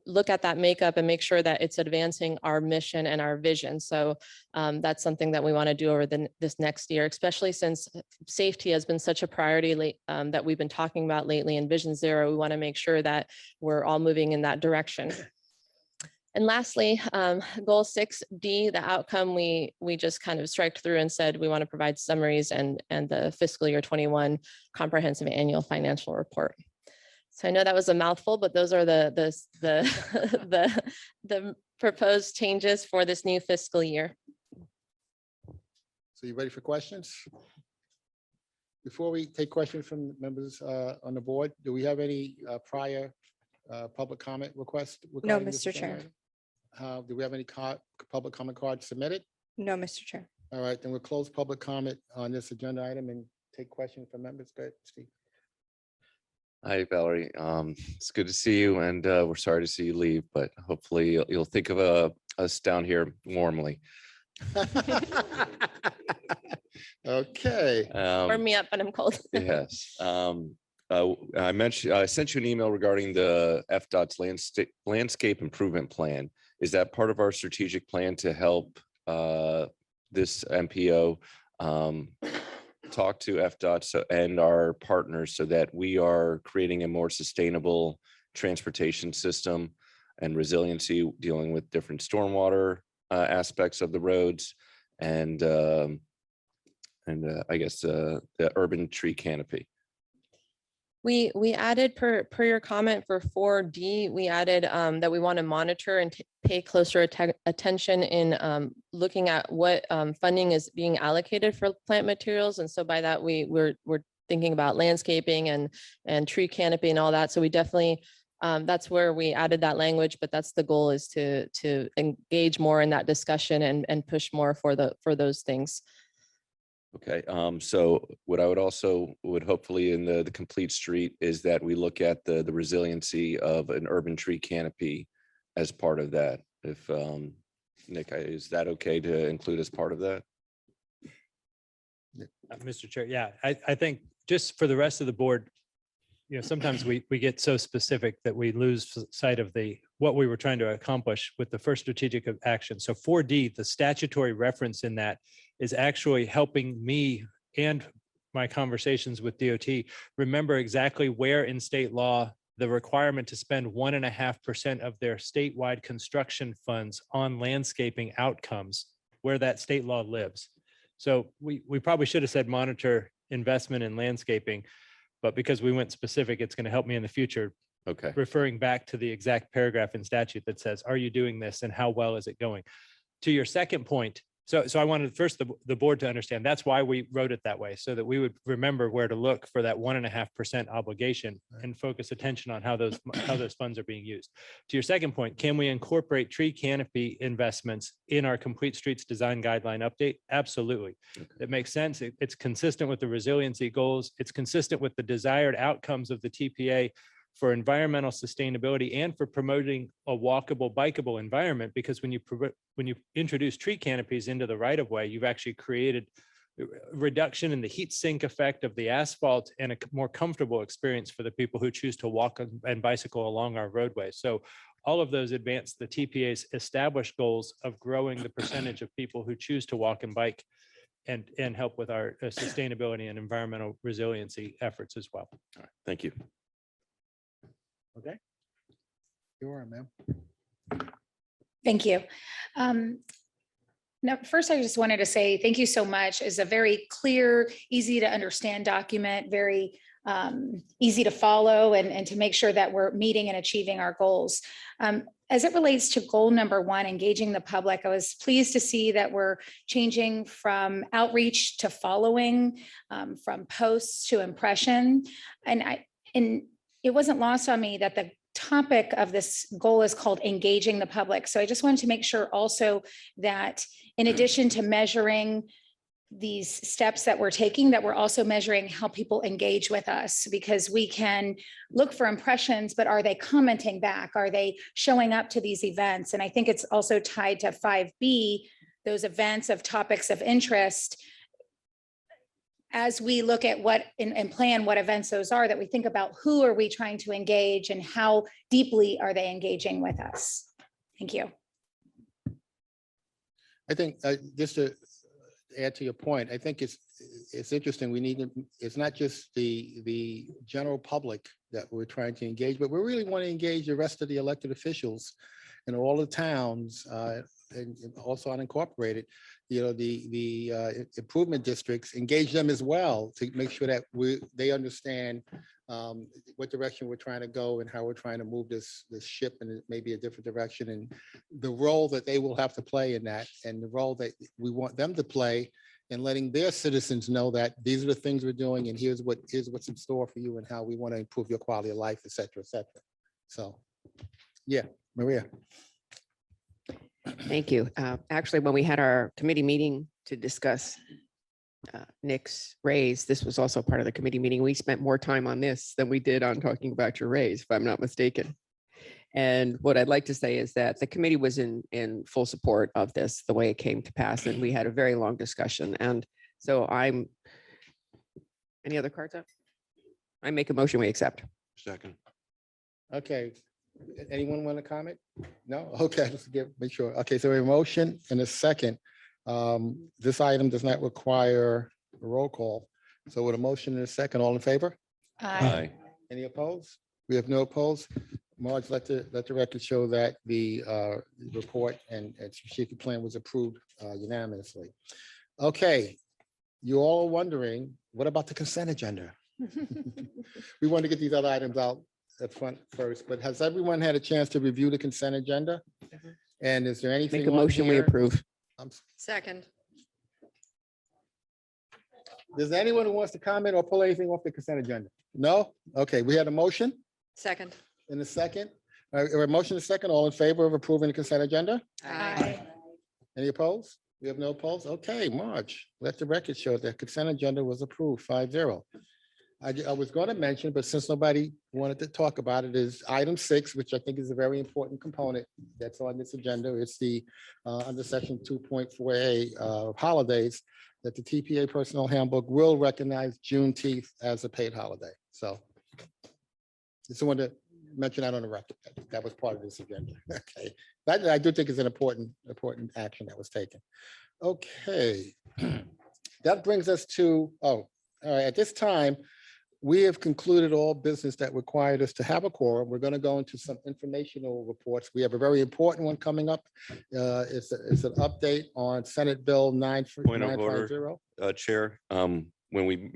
look at that makeup and make sure that it's advancing our mission and our vision. So that's something that we want to do over this next year, especially since safety has been such a priority that we've been talking about lately in Vision Zero. We want to make sure that we're all moving in that direction. And lastly, goal 6D, the outcome, we just kind of striked through and said we want to provide summaries and the fiscal year 21 comprehensive annual financial report. So I know that was a mouthful, but those are the proposed changes for this new fiscal year. So you ready for questions? Before we take questions from members on the board, do we have any prior public comment requests? No, regarding this Mr. Chair. agenda item? Do we have any public comment cards submitted? No, Mr. Chair. All right, then we'll close public comment on this agenda item and take questions from members. Go ahead, Steve. Hi, Valerie. It's good to see you, and we're sorry to see you leave, but hopefully you'll think of us down here warmly. Okay. Warm me up, but I'm cold. Yes. I sent you an email regarding the FDOT's landscape improvement plan. Is that part of our strategic plan to help this MPO talk to FDOT and our partners so that we are creating a more sustainable transportation system and resiliency, dealing with different stormwater aspects of the roads and I guess the urban tree canopy? We added per your comment for 4D, we added that we want to monitor and pay closer attention in looking at what funding is being allocated for plant materials. And so by that, we're thinking about landscaping and tree canopy and all that. So we definitely, that's where we added that language, but that's the goal, is to engage more in that discussion and push more for those things. Okay, so what I would also hopefully in the complete street is that we look at the resiliency of an urban tree canopy as part of that. If Nick, is that okay to include as part of that? Mr. Chair, yeah, I think just for the rest of the board, you know, sometimes we get so specific that we lose sight of what we were trying to accomplish with the first strategic action. So 4D, the statutory reference in that is actually helping me and my conversations with DOT remember exactly where in state law the requirement to spend 1.5% of their statewide construction funds on landscaping outcomes, where that state law lives. So we probably should have said monitor investment in landscaping, but because we went specific, it's going to help me in the future. Okay. Referring back to the exact paragraph in statute that says, are you doing this and how well is it going? To your second point, so I wanted first the board to understand that's why we wrote it that way, so that we would remember where to look for that 1.5% obligation and focus attention on how those funds are being used. To your second point, can we incorporate tree canopy investments in our Complete Streets Design Guideline update? Absolutely. Okay. It makes sense. It's consistent with the resiliency goals. It's consistent with the desired outcomes of the TPA for environmental sustainability and for promoting a walkable, bikeable environment, because when you introduce tree canopies into the right of way, you've actually created a reduction in the heat sink effect of the asphalt and a more comfortable experience for the people who choose to walk and bicycle along our roadways. So all of those advance the TPA's established goals of growing the percentage of people who choose to walk and bike and help with our sustainability and environmental resiliency efforts as well. All right. Thank you. Okay. You are, ma'am. Thank you. Now, first, I just wanted to say thank you so much. It's a very clear, easy to understand document, very easy to follow and to make sure that we're meeting and achieving our goals. As it relates to goal number 1, engaging the public, I was pleased to see that we're changing from outreach to following, from posts to impression. And it wasn't lost on me that the topic of this goal is called engaging the public. So I just wanted to make sure also that in addition to measuring these steps that we're taking, that we're also measuring how people engage with us, because we can look for impressions, but are they commenting back? Are they showing up to these events? And I think it's also tied to 5B, those events of topics of interest. As we look at what and plan what events those are, that we think about who are we trying to engage and how deeply are they engaging with us? Thank you. I think just to add to your point, I think it's interesting. We need to, it's not just the general public that we're trying to engage, but we really want to engage the rest of the elected officials in all the towns and also unincorporated, the improvement districts, engage them as well to make sure that they understand what direction we're trying to go and how we're trying to move this ship in maybe a different direction, and the role that they will have to play in that, and the role that we want them to play in letting their citizens know that these are the things we're doing and here's what's in store for you and how we want to improve your quality of life, et cetera, et cetera. So, yeah, Maria. Thank you. Actually, when we had our committee meeting to discuss Nick's raise, this was also part of the committee meeting. We spent more time on this than we did on talking about your raise, if I'm not mistaken. And what I'd like to say is that the committee was in full support of this, the way it came to pass, and we had a very long discussion. And so any other cards up? I make a motion, we accept. Second. Okay, anyone want to comment? No? Okay, let's make sure. Okay, so a motion and a second. This item does not require a roll call. So with a motion and a second, all in favor? Aye. Any opposed? We have no opposed. Marge, let the record show that the report and strategic plan was approved unanimously. Okay, you all are wondering, what about the consent agenda? We want to get these other items out at front first, but has everyone had a chance to review the consent agenda? And is there anything? Make a on motion, we here? approve. Second. Does anyone who wants to comment or pull anything off the consent agenda? No? Okay, we had a motion Second. in a second. A motion is second. All in favor of approving the consent agenda? Aye. Any opposed? We have no opposed? Okay, Marge, let the record show that consent agenda was approved 5-0. I was going to mention, but since nobody wanted to talk about it, is item 6, which I think is a very important component that's on this agenda. It's the under section 2.4A holidays, that the TPA personnel handbook will recognize Juneteenth as a paid holiday. So just wanted to mention that on the record. That was part of this agenda. Okay, that I do think is an important action that was taken. Okay, that brings us to, all right, at this time, we have concluded all business that required us to have a quorum. We're going to go into some informational reports. We have a very important one coming up. It's an update on Senate Bill Point of 950. Chair, when we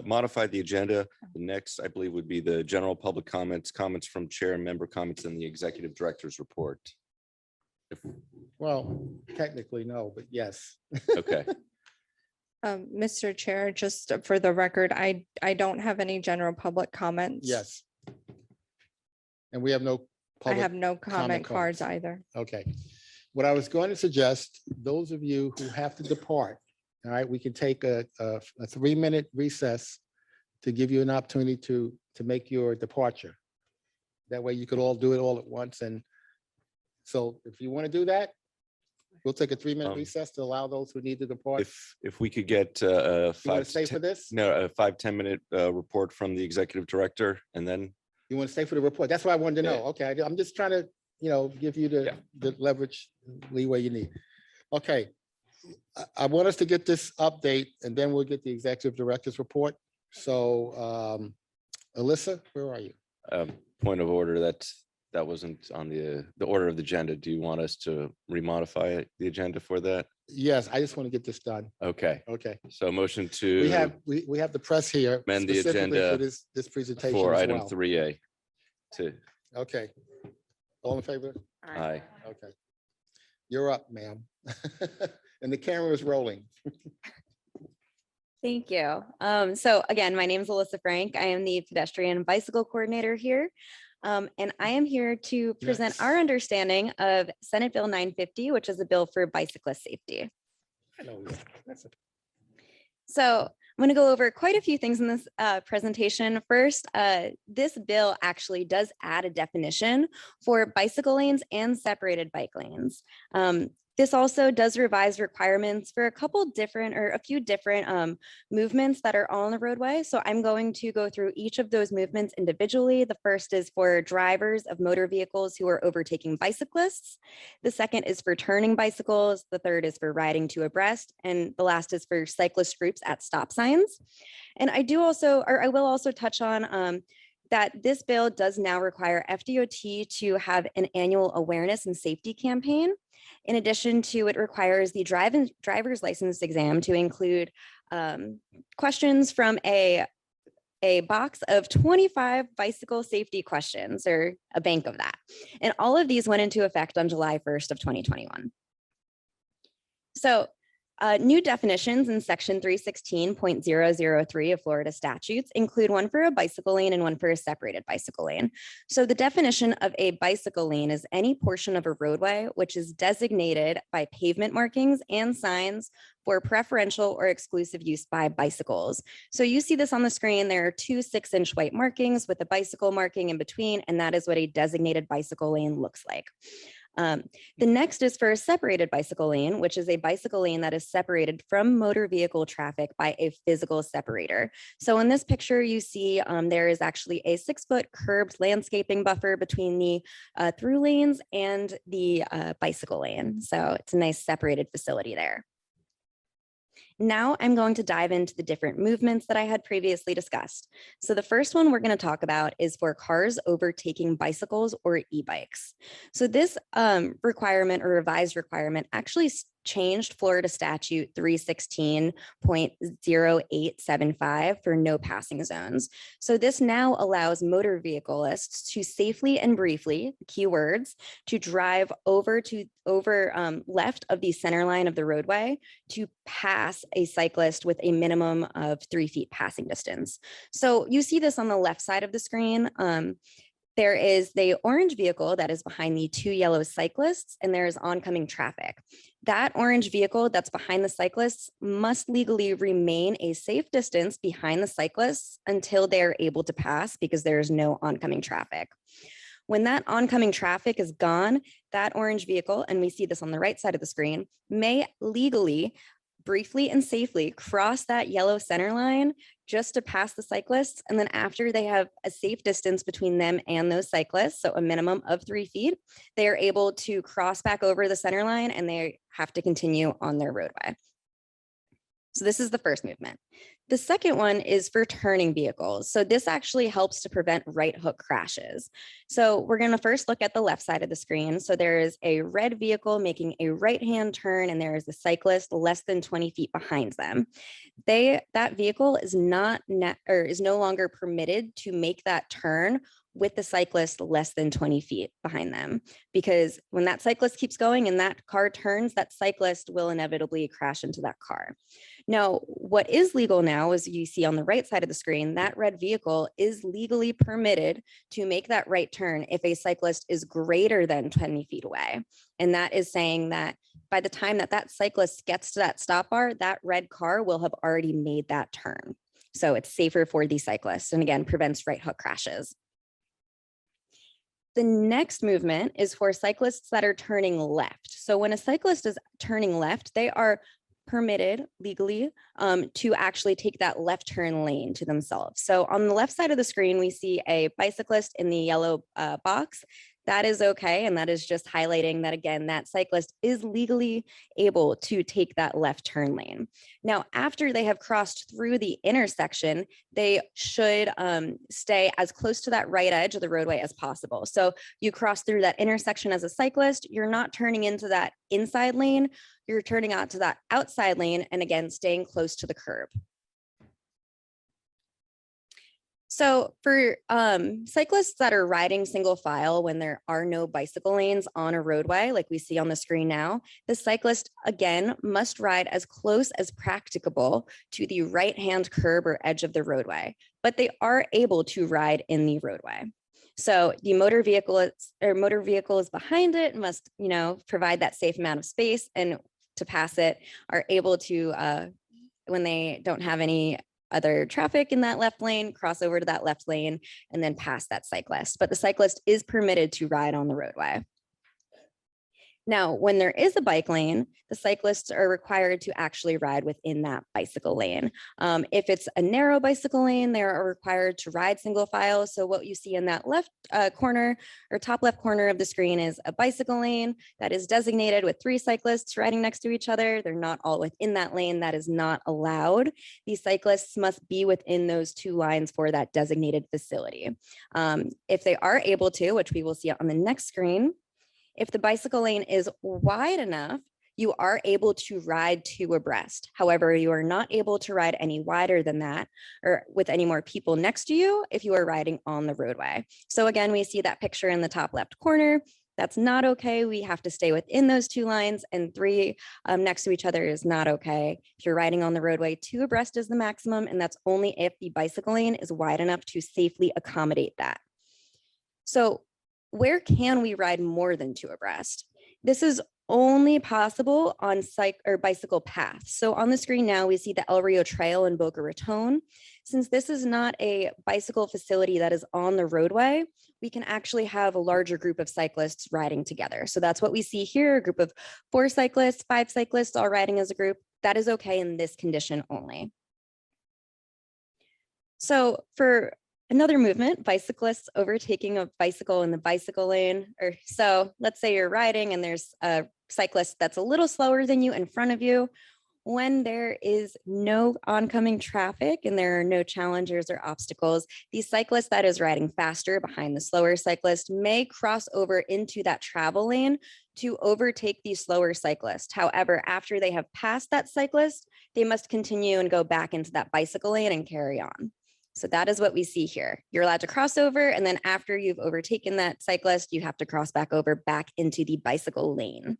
modify the agenda, the next, I believe, would be the general public comments from chair and member comments, and the executive director's report. Well, technically, no, but yes. Okay. Mr. Chair, just for the record, I don't have any general public comments. Yes. And we have no. I public have no comment cards cards. either. Okay. What I was going to suggest, those of you who have to depart, all right, we can take a 3-minute recess to give you an opportunity to make your departure. That way you could all do it all at once. And so if you want to do that, we'll take a 3-minute recess to allow those who need to depart. If we could get a You want to 5 stay to for this? 10 minute report from the executive director, and then You want to stay for the report? That's what I wanted to know. Yeah. Okay, I'm just trying to, give you the leverage leeway you need. Okay. I want us to get this update and then we'll get the executive director's report. So, Alyssa, where are you? point of order, that wasn't on the order of the agenda. Do you want us to remodify the agenda for that? Yes, I just want to get this done. Okay, Okay. so motion We have, to we have the press here. amend the specifically for agenda this presentation for as item well. 3A to, Okay. All in favor? aye. Okay. You're up, ma'am. And the camera is rolling. Thank you. So again, my name is Alyssa Frank. I am the pedestrian and bicycle coordinator here. And I am here to present our understanding of Senate Bill 950, which is a bill for bicyclist safety. I know, yeah, that's it. So I'm going to go over quite a few things in this presentation. First, this bill actually does add a definition for bicycle lanes and separated bike lanes. This also does revise requirements for a few different movements that are on the roadway. So I'm going to go through each of those movements individually. The first is for drivers of motor vehicles who are overtaking bicyclists. The second is for turning bicycles. The third is for riding two abreast. And the last is for cyclist groups at stop signs. And I will also touch on that this bill does now require FDOT to have an annual awareness and safety campaign. In addition to, it requires the driver's license exam to include questions from a box of 25 bicycle safety questions, or a bank of that. And all of these went into effect on July 1st of 2021. So new definitions in section 316.003 of Florida statutes include one for a bicycle lane and one for a separated bicycle lane. So the definition of a bicycle lane is any portion of a roadway which is designated by pavement markings and signs for preferential or exclusive use by bicycles. So you see this on the screen. There are two 6-inch white markings with a bicycle marking in between, and that is what a designated bicycle lane looks like. The next is for a separated bicycle lane, which is a bicycle lane that is separated from motor vehicle traffic by a physical separator. So in this picture, you see there is actually a 6-foot curbed landscaping buffer between the through lanes and the bicycle lane. So it's a nice separated facility there. Now I'm going to dive into the different movements that I had previously discussed. So the first one we're going to talk about is for cars overtaking bicycles or e-bikes. So this requirement or revised requirement actually changed Florida statute 316.0875 for no passing zones. So this now allows motor vehicleists to safely and briefly, keywords, to drive over left of the center line of the roadway to pass a cyclist with a minimum of 3 feet passing distance. So you see this on the left side of the screen. There is the orange vehicle that is behind the 2 yellow cyclists, and there is oncoming traffic. That orange vehicle that's behind the cyclists must legally remain a safe distance behind the cyclists until they are able to pass, because there is no oncoming traffic. When that oncoming traffic is gone, that orange vehicle, and we see this on the right side of the screen, may legally, briefly and safely cross that yellow center line just to pass the cyclists. And then after they have a safe distance between them and those cyclists, so a minimum of 3 feet, they are able to cross back over the center line and they have to continue on their roadway. So this is the first movement. The second one is for turning vehicles. So this actually helps to prevent right hook crashes. So we're going to first look at the left side of the screen. So there is a red vehicle making a right-hand turn, and there is a cyclist less than 20 feet behind them. That vehicle is no longer permitted to make that turn with the cyclist less than 20 feet behind them, because when that cyclist keeps going and that car turns, that cyclist will inevitably crash into that car. Now, what is legal now, as you see on the right side of the screen, that red vehicle is legally permitted to make that right turn if a cyclist is greater than 20 feet away. And that is saying that by the time that cyclist gets to that stop bar, that red car will have already made that turn. So it's safer for the cyclist, and again, prevents right hook crashes. The next movement is for cyclists that are turning left. So when a cyclist is turning left, they are permitted legally to actually take that left turn lane to themselves. So on the left side of the screen, we see a bicyclist in the yellow box that is okay. And that is just highlighting that, again, that cyclist is legally able to take that left turn lane. Now, after they have crossed through the intersection, they should stay as close to that right edge of the roadway as possible. So you cross through that intersection as a cyclist, you're not turning into that inside lane, you're turning out to that outside lane, and again, staying close to the curb. So for cyclists that are riding single file when there are no bicycle lanes on a roadway, like we see on the screen now, the cyclist again must ride as close as practicable to the right-hand curb or edge of the roadway, but they are able to ride in the roadway. So the motor vehicle is behind it must, provide that safe amount of space, and to pass it are able to, when they don't have any other traffic in that left lane, cross over to that left lane and then pass that cyclist. But the cyclist is permitted to ride on the roadway. Now, when there is a bike lane, the cyclists are required to actually ride within that bicycle lane. If it's a narrow bicycle lane, they are required to ride single file. So what you see in that left corner or top left corner of the screen is a bicycle lane that is designated with 3 cyclists riding next to each other. They're not all within that lane. That is not allowed. These cyclists must be within those 2 lines for that designated facility. If they are able to, which we will see on the next screen, if the bicycle lane is wide enough, you are able to ride 2 abreast. However, you are not able to ride any wider than that or with any more people next to you if you are riding on the roadway. So again, we see that picture in the top left corner. That's not okay. We have to stay within those 2 lines, and 3 next to each other is not okay. If you're riding on the roadway, 2 abreast is the maximum, and that's only if the bicycle lane is wide enough to safely accommodate that. So where can we ride more than 2 abreast? This is only possible on bicycle paths. So on the screen now, we see the El Rio Trail in Boca Raton. Since this is not a bicycle facility that is on the roadway, we can actually have a larger group of cyclists riding together. So that's what we see here, a group of 4 cyclists, 5 cyclists all riding as a group. That is okay in this condition only. So for another movement, bicyclists overtaking a bicycle in the bicycle lane. Or so let's say you're riding and there's a cyclist that's a little slower than you in front of you. When there is no oncoming traffic and there are no challengers or obstacles, the cyclist that is riding faster behind the slower cyclist may cross over into that travel lane to overtake the slower cyclist. However, after they have passed that cyclist, they must continue and go back into that bicycle lane and carry on. So that is what we see here. You're allowed to cross over, and then after you've overtaken that cyclist, you have to cross back over back into the bicycle lane.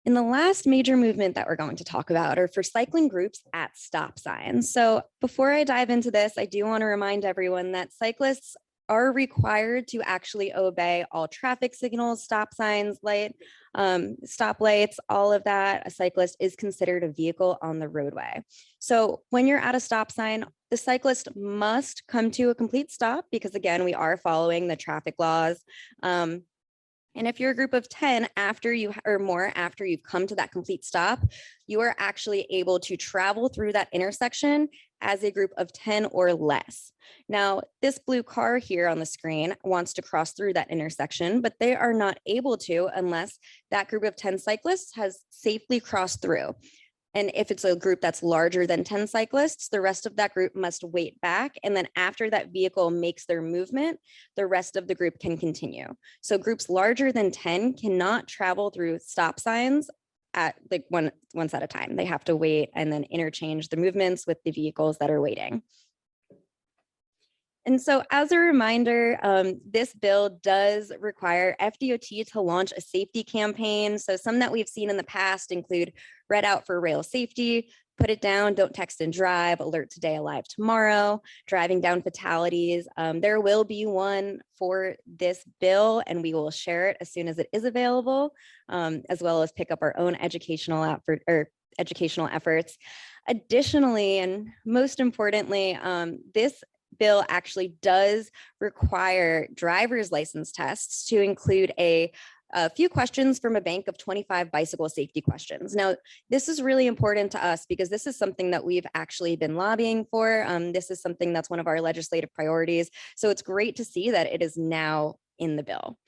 And the last major movement that we're going to talk about are for cycling groups at stop signs. So before I dive into this, I do want to remind everyone that cyclists are required to actually obey all traffic signals, stop signs, stop lights, all of that. A cyclist is considered a vehicle on the roadway. So when you're at a stop sign, the cyclist must come to a complete stop because, again, we are following the traffic laws. And if you're a group of 10 after you've come to that complete stop, you are actually able to travel through that intersection as a group of 10 or less. Now, this blue car here on the screen wants to cross through that intersection, but they are not able to unless that group of 10 cyclists has safely crossed through. And if it's a group that's larger than 10 cyclists, the rest of that group must wait back. And then after that vehicle makes their movement, the rest of the group can continue. So groups larger than 10 cannot travel through stop signs at once at a time. They have to wait and then interchange the movements with the vehicles that are waiting. And so as a reminder, this bill does require FDOT to launch a safety campaign. So some that we've seen in the past include Red Out for Rail Safety, Put It Down, Don't Text and Drive, Alert Today, Alive Tomorrow, Driving Down Fatalities. There will be one for this bill, and we will share it as soon as it is available, as well as pick up our own educational efforts. Additionally, and most importantly, this bill actually does require driver's license tests to include a a few questions from a bank of 25 bicycle safety questions. Now, this is really important to us because this is something that we've actually been lobbying for. This is something that's one of our legislative priorities. So it's great to see that it is now in the bill.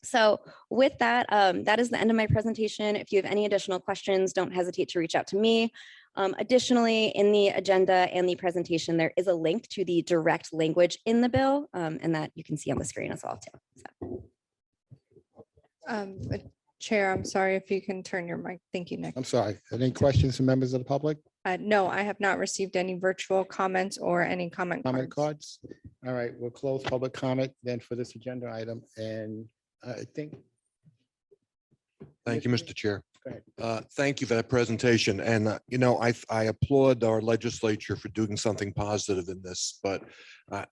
So with that, that is the end of my presentation. If you have any additional questions, don't hesitate to reach out to me. Additionally, in the agenda and the presentation, there is a link to the direct language in the bill, and that you can see on the screen as well too. So. Chair, I'm sorry if you can turn your mic. Thank you, Nick. I'm sorry. Any questions from members of the public? No, I have not received any virtual comments or any comment Comment cards. cards? All right, we'll close public comment then for this agenda item. And I think. Thank you, Mr. Chair. Go ahead. Thank you for that presentation. And, you know, I applaud our legislature for doing something positive in this, but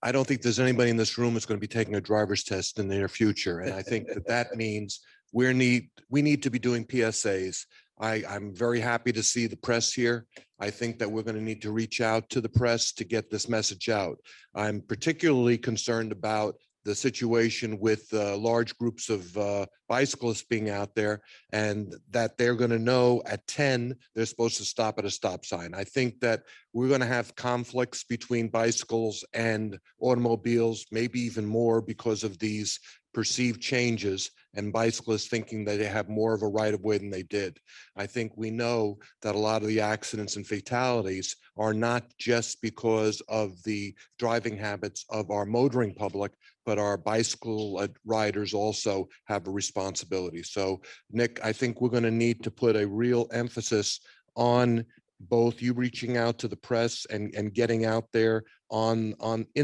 I don't think there's anybody in this room that's going to be taking a driver's test in the near future. And I think that means we need to be doing PSAs. I'm very happy to see the press here. I think that we're going to need to reach out to the press to get this message out. I'm particularly concerned about the situation with large groups of bicyclists being out there, and that they're going to know at 10, they're supposed to stop at a stop sign. I think that we're going to have conflicts between bicycles and automobiles, maybe even more because of these perceived changes and bicyclists thinking that they have more of a right of way than they did. I think we know that a lot of the accidents and fatalities are not just because of the driving habits of our motoring public, but our bicycle riders also have a responsibility. So Nick, I think we're going to need to put a real emphasis on both you reaching out to the press and getting out there in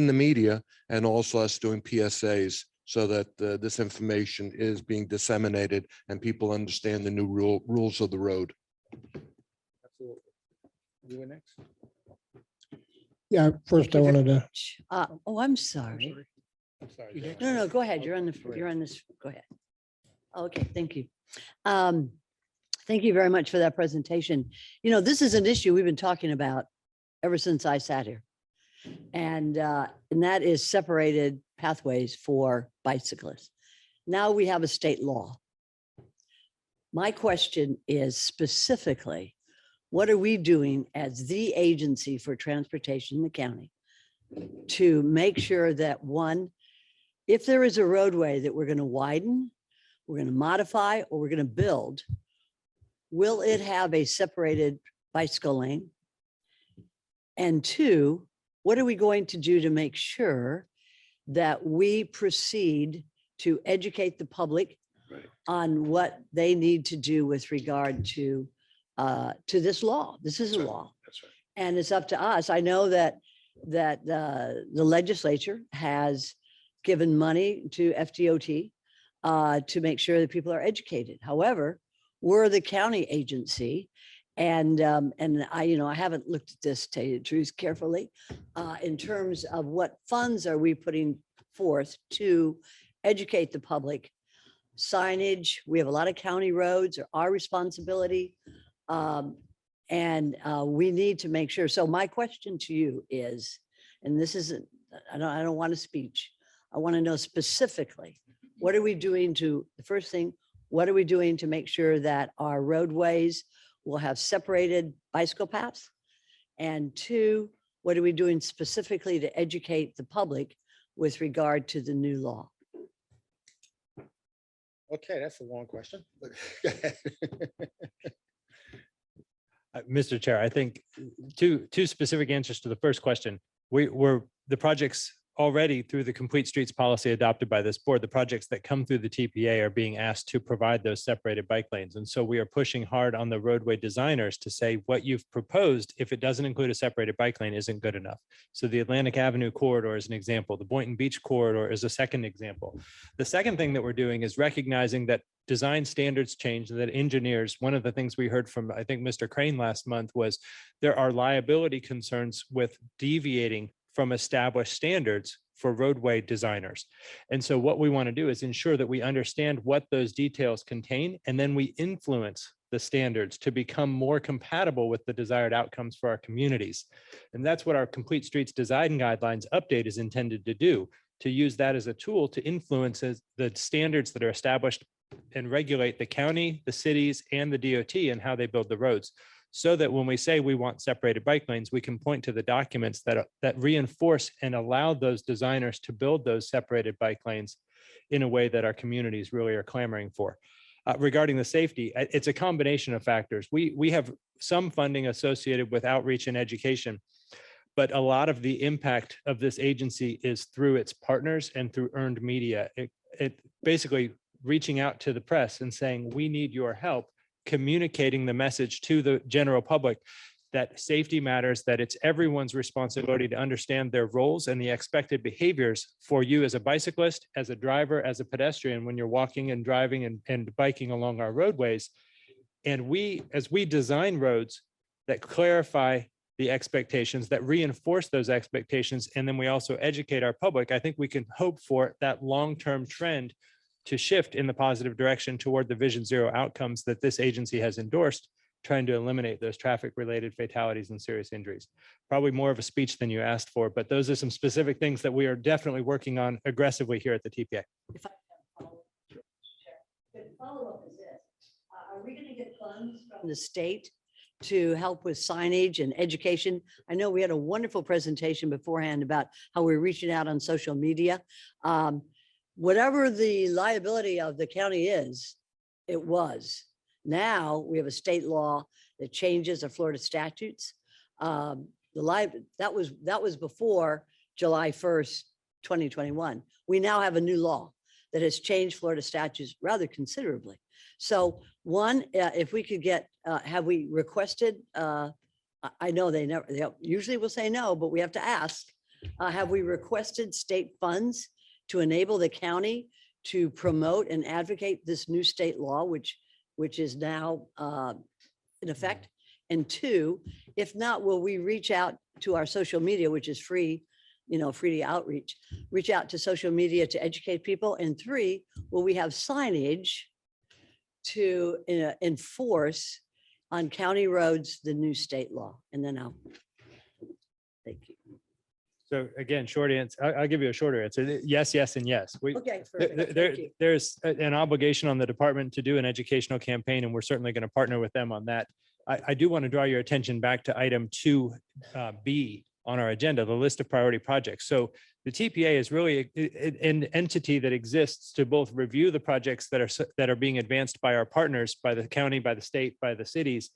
the media, and also us doing PSAs so that this information is being disseminated and people understand the new rules of the road. Absolutely. You were next. Yeah, first I wanted to, Oh, I'm sorry. I'm sorry. No, go ahead. You're on this. Go ahead. Okay, thank you. Thank you very much for that presentation. You know, this is an issue we've been talking about ever since I sat here. And that is separated pathways for bicyclists. Now we have a state law. My question is specifically, what are we doing as the agency for transportation in the county to make sure that, one, if there is a roadway that we're going to widen, we're going to modify, or we're going to build, will it have a separated bicycle lane? And two, what are we going to do to make sure that we proceed to educate the public on what they need to do with regard to this law? This is a law. That's right. And it's up to us. I know that the legislature has given money to FDOT to make sure that people are educated. However, we're the county agency, and I haven't looked at this, to tell you the truth, carefully in terms of what funds are we putting forth to educate the public. Signage, we have a lot of county roads, are our responsibility. And we need to make sure. So my question to you is, and this isn't, I don't want a speech. I want to know specifically, what are we doing to, the first thing, what are we doing to make sure that our roadways will have separated bicycle paths? And two, what are we doing specifically to educate the public with regard to the new law? Okay, that's a long question. Mr. Chair, I think two specific answers to the first question. The projects already through the Complete Streets policy adopted by this board, the projects that come through the TPA are being asked to provide those separated bike lanes. And so we are pushing hard on the roadway designers to say what you've proposed, if it doesn't include a separated bike lane, isn't good enough. So the Atlantic Avenue corridor is an example. The Boynton Beach corridor is a second example. The second thing that we're doing is recognizing that design standards change, that engineers, one of the things we heard from, I think, Mr. Crane last month was there are liability concerns with deviating from established standards for roadway designers. And so what we want to do is ensure that we understand what those details contain, and then we influence the standards to become more compatible with the desired outcomes for our communities. And that's what our Complete Streets Design Guidelines update is intended to do, to use that as a tool to influence the standards that are established and regulate the county, the cities, and the DOT and how they build the roads. So that when we say we want separated bike lanes, we can point to the documents that reinforce and allow those designers to build those separated bike lanes in a way that our communities really are clamoring for. Regarding the safety, it's a combination of factors. We have some funding associated with outreach and education, but a lot of the impact of this agency is through its partners and through earned media. It basically reaching out to the press and saying, we need your help, communicating the message to the general public that safety matters, that it's everyone's responsibility to understand their roles and the expected behaviors for you as a bicyclist, as a driver, as a pedestrian, when you're walking and driving and biking along our roadways. And as we design roads that clarify the expectations, that reinforce those expectations, and then we also educate our public, I think we can hope for that long-term trend to shift in the positive direction toward the Vision Zero outcomes that this agency has endorsed, trying to eliminate those traffic-related fatalities and serious injuries. Probably more of a speech than you asked for, but those are some specific things that we are definitely working on aggressively here at the TPA. The follow-up is this, are we going to get funds from the state to help with signage and education? I know we had a wonderful presentation beforehand about how we're reaching out on social media. Whatever the liability of the county is, it was. Now we have a state law that changes the Florida statutes. That was before July 1st, 2021. We now have a new law that has changed Florida statutes rather considerably. So one, if we could get, have we requested, I know they usually will say no, but we have to ask, have we requested state funds to enable the county to promote and advocate this new state law, which is now in effect? And two, if not, will we reach out to our social media, which is free, free to outreach, reach out to social media to educate people? And three, will we have signage to enforce on county roads the new state law? And then thank you. So again, short answer, I'll give you a shorter answer. Yes, yes, and yes. Okay. Perfect. Thank you. There's an obligation on the department to do an educational campaign, and we're certainly going to partner with them on that. I do want to draw your attention back to item 2B on our agenda, the list of priority projects. So the TPA is really an entity that exists to both review the projects that are being advanced by our partners, by the county, by the state, by the cities,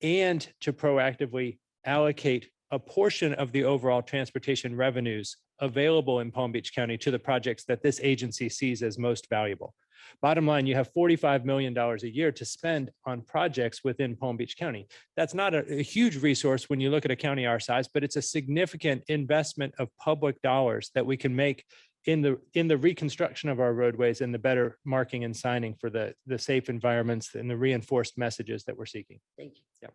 and to proactively allocate a portion of the overall transportation revenues available in Palm Beach County to the projects that this agency sees as most valuable. Bottom line, you have $45 million a year to spend on projects within Palm Beach County. That's not a huge resource when you look at a county our size, but it's a significant investment of public dollars that we can make in the reconstruction of our roadways and the better marking and signing for the safe environments and the reinforced messages that we're seeking. Thank you. Yep.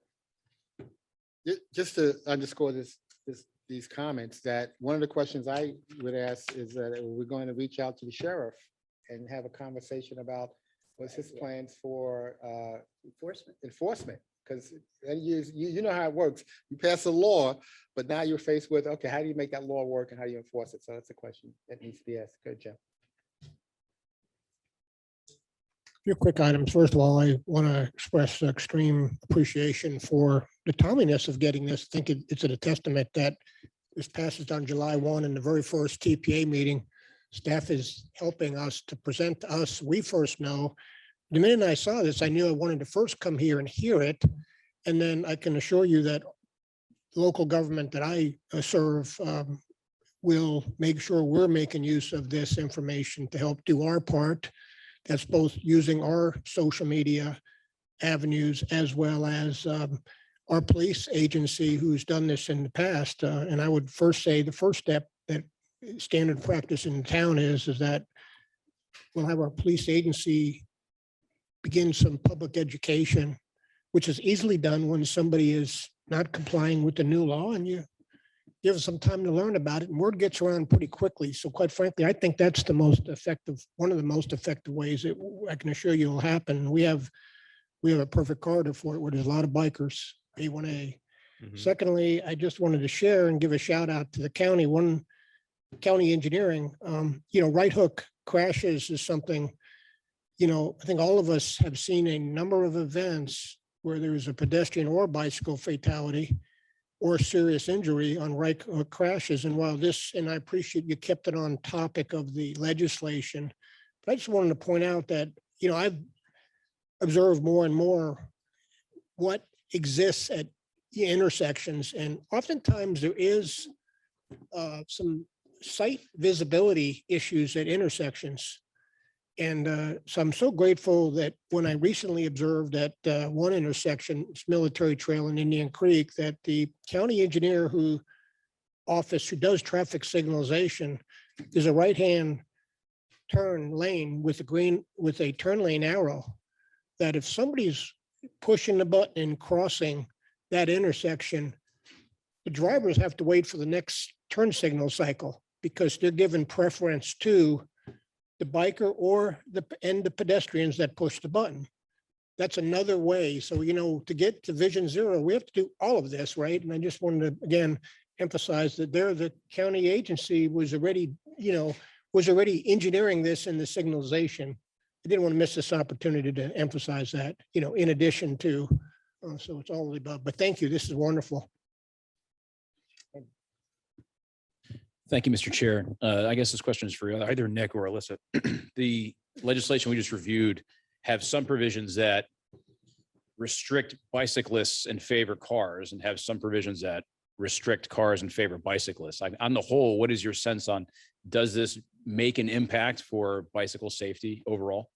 Just to underscore these comments, that one of the questions I would ask is that we're going to reach out to the sheriff and have a conversation about what's his plans for enforcement. Because you know how it works. You pass a law, but now you're faced with, okay, how do you make that law work and how do you enforce it? So that's a question that needs to be asked. Good, Jim. Few quick items. First of all, I want to express extreme appreciation for the timeliness of getting this. I think it's a testament that this passes on July 1 in the very first TPA meeting. Staff is helping us to present to us. We first know. The minute I saw this, I knew I wanted to first come here and hear it. And then I can assure you that the local government that I serve will make sure we're making use of this information to help do our part. That's both using our social media avenues as well as our police agency who's done this in the past. And I would first say the first step that standard practice in town is that we'll have our police agency begin some public education, which is easily done when somebody is not complying with the new law, and you give them some time to learn about it, and word gets around pretty quickly. So quite frankly, I think that's the most effective, one of the most effective ways that I can assure you will happen. We have a perfect corridor for it where there's a lot of bikers, A1A. Secondly, I just wanted to share and give a shout out to the county, county engineering. Right hook crashes is something, I think all of us have seen a number of events where there is a pedestrian or bicycle fatality or serious injury on crashes. And while and I appreciate you kept it on topic of the legislation, but I just wanted to point out that, I've observed more and more what exists at the intersections. And oftentimes there is some sight visibility issues at intersections. And so I'm so grateful that when I recently observed at one intersection, it's Military Trail in Indian Creek, that the county engineer who does traffic signalization, there's a right-hand turn lane with a turn lane arrow, that if somebody's pushing the button and crossing that intersection, the drivers have to wait for the next turn signal cycle because they're given preference to the biker or the pedestrians that push the button. That's another way. So, to get to Vision Zero, we have to do all of this, right? And I just wanted to, again, emphasize that the county agency was already engineering this in the signalization. I didn't want to miss this opportunity to emphasize that, in addition to, so it's all of the above. But thank you. This is wonderful. Thank you, Mr. Chair. I guess this question is for either Nick or Alyssa. The legislation we just reviewed have some provisions that restrict bicyclists and favor cars and have some provisions that restrict cars and favor bicyclists. On the whole, what is your sense on, does this make an impact for bicycle safety overall?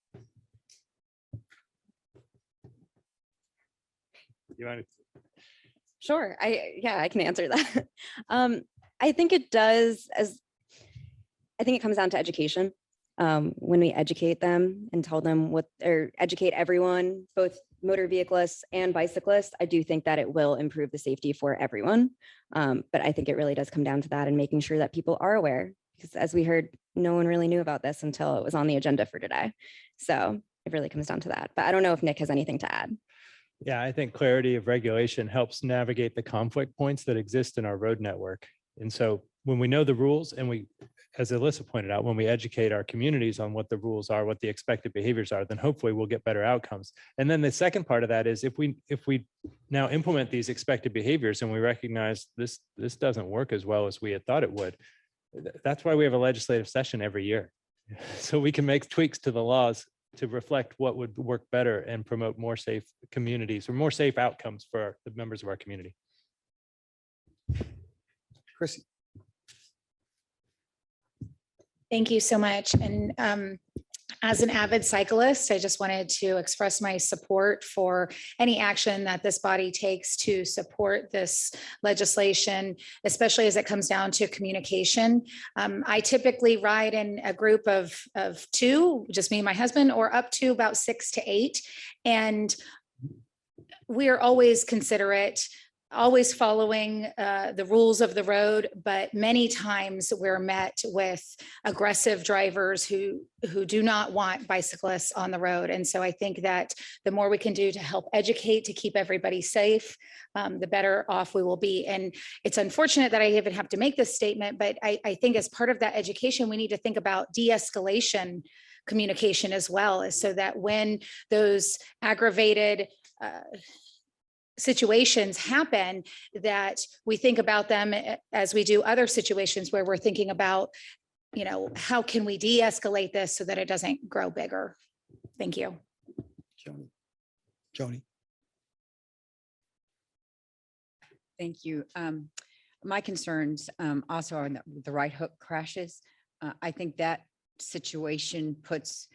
Sure. I can answer that. I think it does, I think it comes down to education. When we educate them and tell them or educate everyone, both motor vehiclists and bicyclists, I do think that it will improve the safety for everyone. But I think it really does come down to that and making sure that people are aware, because as we heard, no one really knew about this until it was on the agenda for today. So it really comes down to that. But I don't know if Nick has anything to add. Yeah, I think clarity of regulation helps navigate the conflict points that exist in our road network. And so when we know the rules and we, as Alyssa pointed out, when we educate our communities on what the rules are, what the expected behaviors are, then hopefully we'll get better outcomes. And then the second part of that is if we now implement these expected behaviors and we recognize this doesn't work as well as we had thought it would, that's why we have a legislative session every year. So we can make tweaks to the laws to reflect what would work better and promote more safe communities or more safe outcomes for the members of our community. Chrissy. Thank you so much. And as an avid cyclist, I just wanted to express my support for any action that this body takes to support this legislation, especially as it comes down to communication. I typically ride in a group of two, just me and my husband, or up to about 6 to 8. And we are always considerate, always following the rules of the road, but many times we're met with aggressive drivers who do not want bicyclists on the road. And so I think that the more we can do to help educate, to keep everybody safe, the better off we will be. And it's unfortunate that I even have to make this statement, but I think as part of that education, we need to think about de-escalation communication as well, so that when those aggravated situations happen, that we think about them as we do other situations where we're thinking about, how can we de-escalate this so that it doesn't grow bigger? Thank you. Joni. Thank you. My concerns also are the right hook crashes. I think that situation puts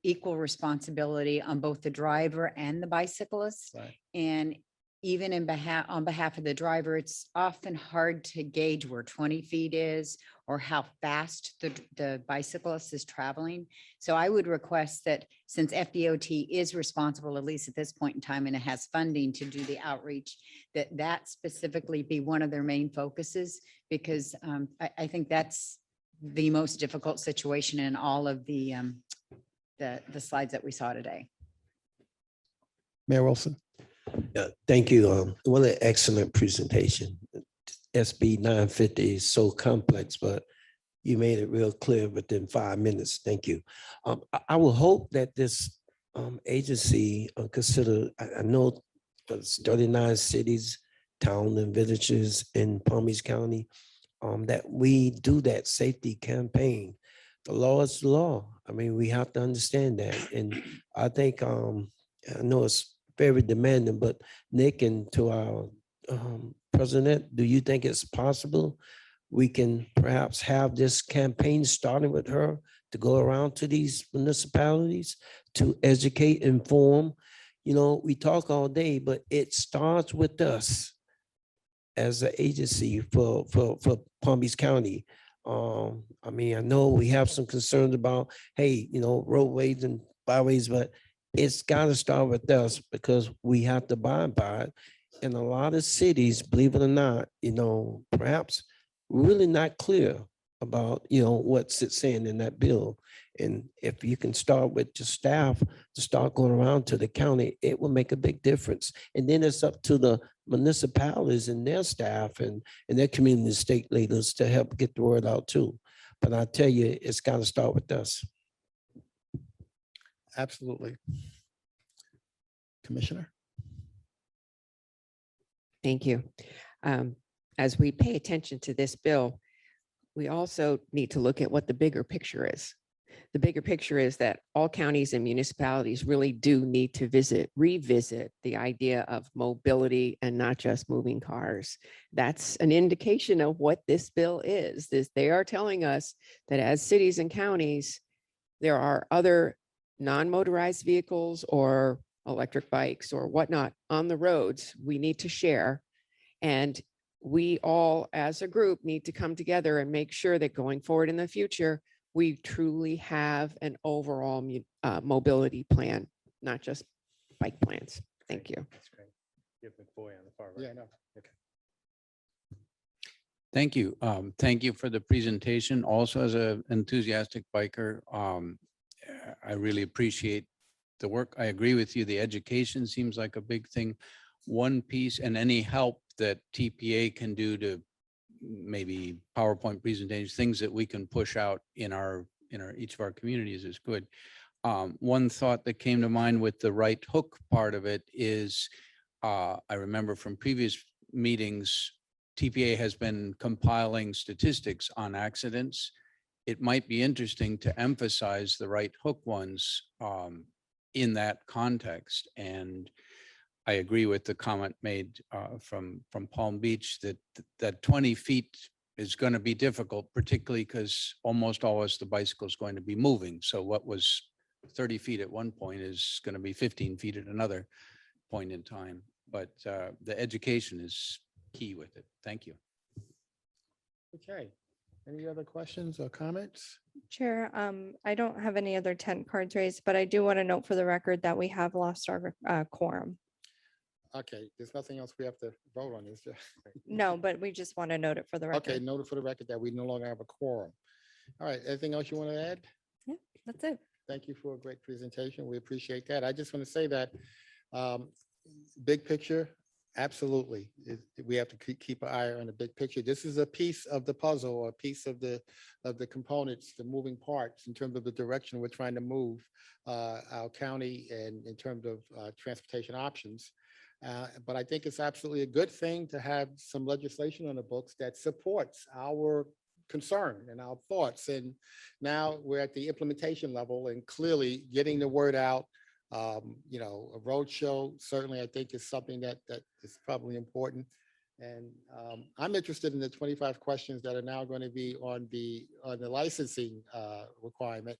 equal responsibility on both the driver and the bicyclist. Right. And even on behalf of the driver, it's often hard to gauge where 20 feet is or how fast the bicyclist is traveling. So I would request that since FDOT is responsible, at least at this point in time, and it has funding to do the outreach, that specifically be one of their main focuses, because I think that's the most difficult situation in all of the slides that we saw today. Mayor Wilson. Thank you. What an excellent presentation. SB 950 is so complex, but You made it real clear within 5 minutes. Thank you. I will hope that this agency consider, I know there's 39 cities, towns and villages in Palm Beach County, that we do that safety campaign. The law is the law. I mean, we have to understand that. And I think, I know it's very demanding, but Nick, and to our president, do you think it's possible we can perhaps have this campaign starting with her to go around to these municipalities to educate, inform? You know, we talk all day, but it starts with us as an agency for Palm Beach County. I mean, I know we have some concerns about, hey, you know, roadways and byways, but it's got to start with us because we have to abide by it. And a lot of cities, believe it or not, you know, perhaps really not clear about, you know, what's it saying in that bill. And if you can start with your staff to start going around to the county, it will make a big difference. And then it's up to the municipalities and their staff and their community state leaders to help get the word out too. But I tell you, it's got to start with us. Absolutely. Commissioner? Thank you. As we pay attention to this bill, we also need to look at what the bigger picture is. The bigger picture is that all counties and municipalities really do need to revisit the idea of mobility and not just moving cars. That's an indication of what this bill is. They are telling us that as cities and counties, there are other non-motorized vehicles or electric bikes or whatnot on the roads we need to share. And we all as a group need to come together and make sure that going forward in the future, we truly have an overall mobility plan, not just bike plans. Thank you. That's great. You have McBoy on the far right. Yeah, no. Okay. Thank you. Thank you for the presentation. Also, as an enthusiastic biker, I really appreciate the work. I agree with you. The education seems like a big thing. One piece, and any help that TPA can do to maybe PowerPoint presentations, things that we can push out in each of our communities is good. One thought that came to mind with the right hook part of it is, I remember from previous meetings, TPA has been compiling statistics on accidents. It might be interesting to emphasize the right hook ones in that context. And I agree with the comment made from Palm Beach that 20 feet is going to be difficult, particularly because almost always the bicycle is going to be moving. So what was 30 feet at one point is going to be 15 feet at another point in time. But the education is key with it. Thank you. Okay. Any other questions or comments? Chair, I don't have any other tent cards raised, but I do want to note for the record that we have lost our quorum. Okay, there's nothing else we have to vote on, is there? No, but we just want to note it for the Okay, record. noted for the record that we no longer have a quorum. All right, anything else you want to add? Yeah, that's it. Thank you for a great presentation. We appreciate that. I just want to say that big picture, absolutely. We have to keep an eye on the big picture. This is a piece of the puzzle, or a piece of the components, the moving parts in terms of the direction we're trying to move our county and in terms of transportation options. But I think it's absolutely a good thing to have some legislation on the books that supports our concern and our thoughts. And now we're at the implementation level and clearly getting the word out. You know, a road show certainly I think is something that is probably important. And I'm interested in the 25 questions that are now going to be on the licensing requirement.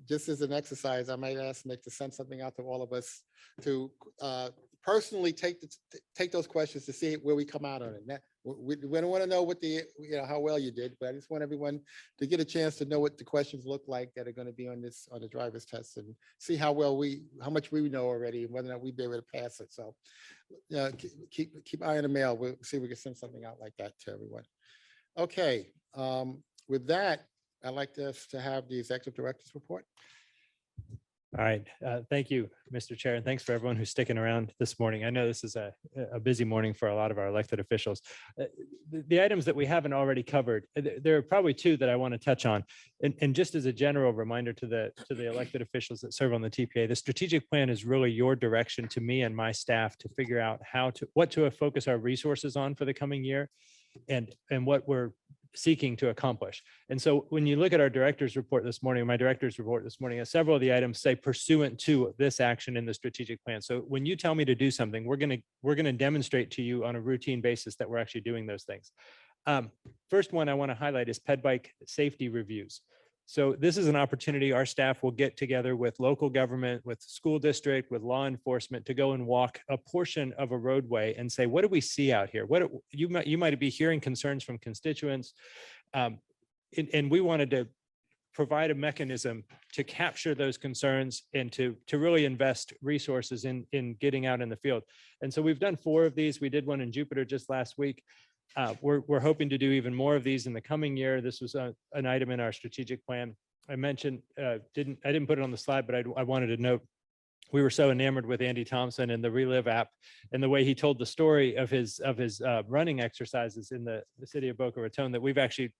Just as an exercise, I might ask Nick to send something out to all of us to personally take those questions to see where we come out on it. We don't want to know what how well you did, but I just want everyone to get a chance to know what the questions look like that are going to be on the driver's test, and see how much we know already and whether or not we'd be able to pass it. So keep eye on the mail. We'll see if we can send something out like that to everyone. Okay, with that, I'd like us to have the executive director's report. All right, thank you, Mr. Chair, and thanks for everyone who's sticking around this morning. I know this is a busy morning for a lot of our elected officials. The items that we haven't already covered, there are probably two that I want to touch on. And just as a general reminder to the elected officials that serve on the TPA, the strategic plan is really your direction to me and my staff to figure out what to focus our resources on for the coming year and what we're seeking to accomplish. And so when you look at our director's report this morning, my director's report this morning, several of the items say pursuant to this action in the strategic plan. So when you tell me to do something, we're going to demonstrate to you on a routine basis that we're actually doing those things. First one I want to highlight is ped bike safety reviews. So this is an opportunity our staff will get together with local government, with school district, with law enforcement to go and walk a portion of a roadway and say, what do we see out here? You might be hearing concerns from constituents. And we wanted to provide a mechanism to capture those concerns and to really invest resources in getting out in the field. And so we've done 4 of these. We did one in Jupiter just last week. We're hoping to do even more of these in the coming year. This was an item in our strategic plan. I mentioned, I didn't put it on the slide, but I wanted to note, we were so enamored with Andy Thompson and the Relive app and the way he told the story of his running exercises in the city of Boca Raton that we've actually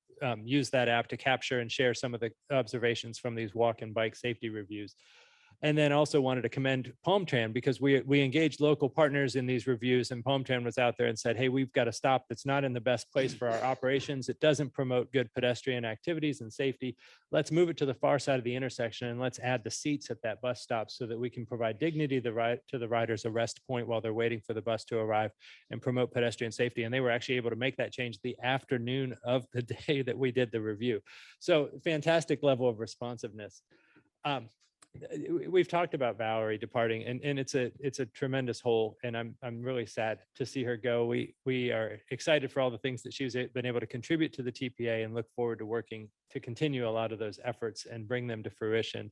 used that app to capture and share some of the observations from these walk and bike safety reviews. And then also wanted to commend PalmTran because we engaged local partners in these reviews, and PalmTran was out there and said, hey, we've got a stop that's not in the best place for our operations. It doesn't promote good pedestrian activities and safety. Let's move it to the far side of the intersection and let's add the seats at that bus stop so that we can provide dignity to the riders, a rest point while they're waiting for the bus to arrive, and promote pedestrian safety. And they were actually able to make that change the afternoon of the day that we did the review. So fantastic level of responsiveness. We've talked about Valerie departing, and it's a tremendous hole, and I'm really sad to see her go. We are excited for all the things that she's been able to contribute to the TPA, and look forward to working to continue a lot of those efforts and bring them to fruition.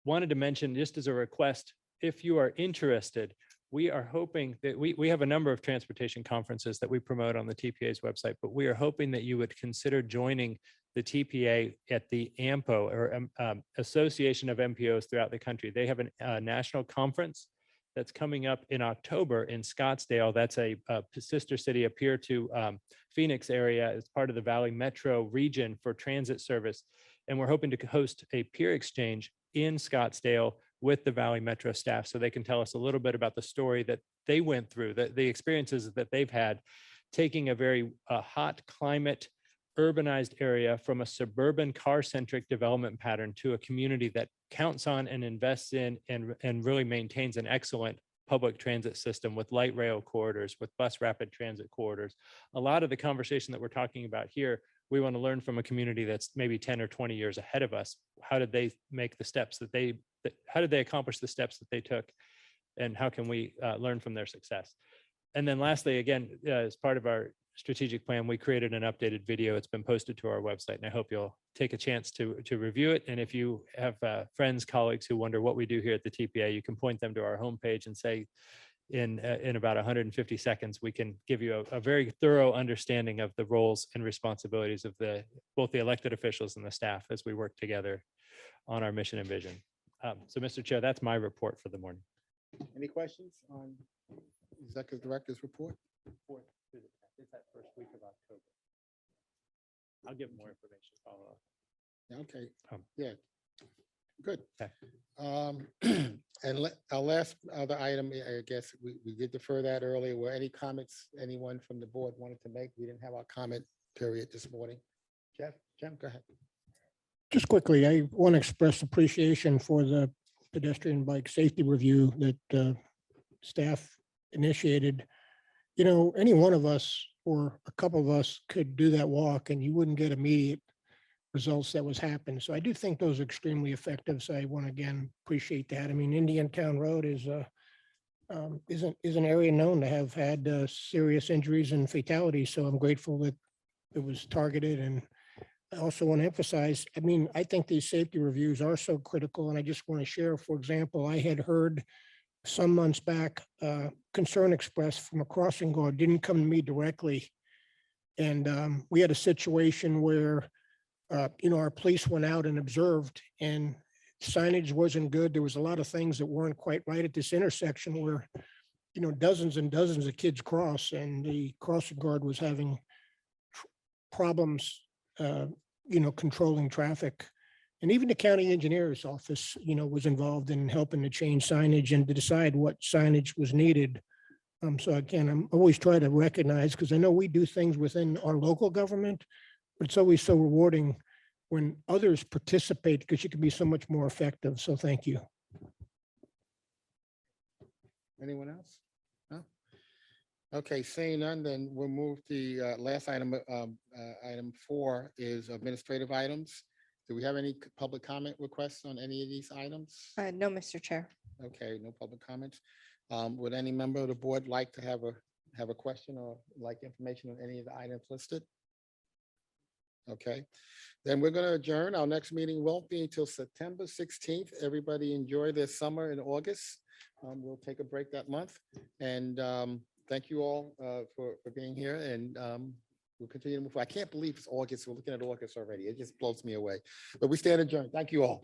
Wanted to mention, just as a request, if you are interested, we are hoping that we have a number of transportation conferences that we promote on the TPA's website, but we are hoping that you would consider joining the TPA at the AMPO, or Association of MPOs throughout the country. They have a national conference that's coming up in October in Scottsdale. That's a sister city, a peer to Phoenix area. It's part of the Valley Metro region for transit service. And we're hoping to host a peer exchange in Scottsdale with the Valley Metro staff so they can tell us a little bit about the story that they went through, the experiences that they've had, taking a very hot climate, urbanized area from a suburban car-centric development pattern to a community that counts on and invests in and really maintains an excellent public transit system with light rail corridors, with bus rapid transit corridors. A lot of the conversation that we're talking about here, we want to learn from a community that's maybe 10 or 20 years ahead of us. How did they make the steps how did they accomplish the steps that they took? And how can we learn from their success? And then lastly, again, as part of our strategic plan, we created an updated video. It's been posted to our website, and I hope you'll take a chance to review it. And if you have friends, colleagues who wonder what we do here at the TPA, you can point them to our homepage and say, in about 150 seconds, we can give you a very thorough understanding of the roles and responsibilities of both the elected officials and the staff as we work together on our mission and vision. So, Mr. Chair, that's my report for the morning. Any questions on Executive Director's report? It's that first week of October. I'll give more information. Follow up. Yeah, okay, yeah, good. Okay. And our last other item, I guess we did defer that earlier. Were any comments anyone from the board wanted to make? We didn't have our comment period this morning. Jim, go ahead. Just quickly, I want to express appreciation for the pedestrian bike safety review that staff initiated. You know, any one of us or a couple of us could do that walk and you wouldn't get immediate results that was happening. So I do think those are extremely effective. So I want to again appreciate that. I mean, Indiantown Road is an area known to have had serious injuries and fatalities. So I'm grateful that it was targeted. And I also want to emphasize, I mean, I think these safety reviews are so critical. And I just want to share, for example, I had heard some months back, concern expressed from a crossing guard, didn't come to me directly. And we had a situation where, our police went out and observed, and signage wasn't good. There was a lot of things that weren't quite right at this intersection where, dozens and dozens of kids cross, and the crossing guard was having problems, controlling traffic. And even the county engineer's office, was involved in helping to change signage and to decide what signage was needed. So again, I'm always trying to recognize, because I know we do things within our local government, but it's always so rewarding when others participate, because you can be so much more effective. So thank you. Anyone else? No? Okay, seeing none, then we'll move the last item. Item 4 is administrative items. Do we have any public comment requests on any of these items? No, Mr. Chair. Okay, no public comments. Would any member of the board like to have a question or like information on any of the items listed? Okay, then we're going to adjourn. Our next meeting won't be until September 16th. Everybody enjoy their summer in August. We'll take a break that month. And thank you all for being here. And we'll continue to move. I can't believe it's August. We're looking at August already. It just blows me away. But we stand adjourned. Thank you all.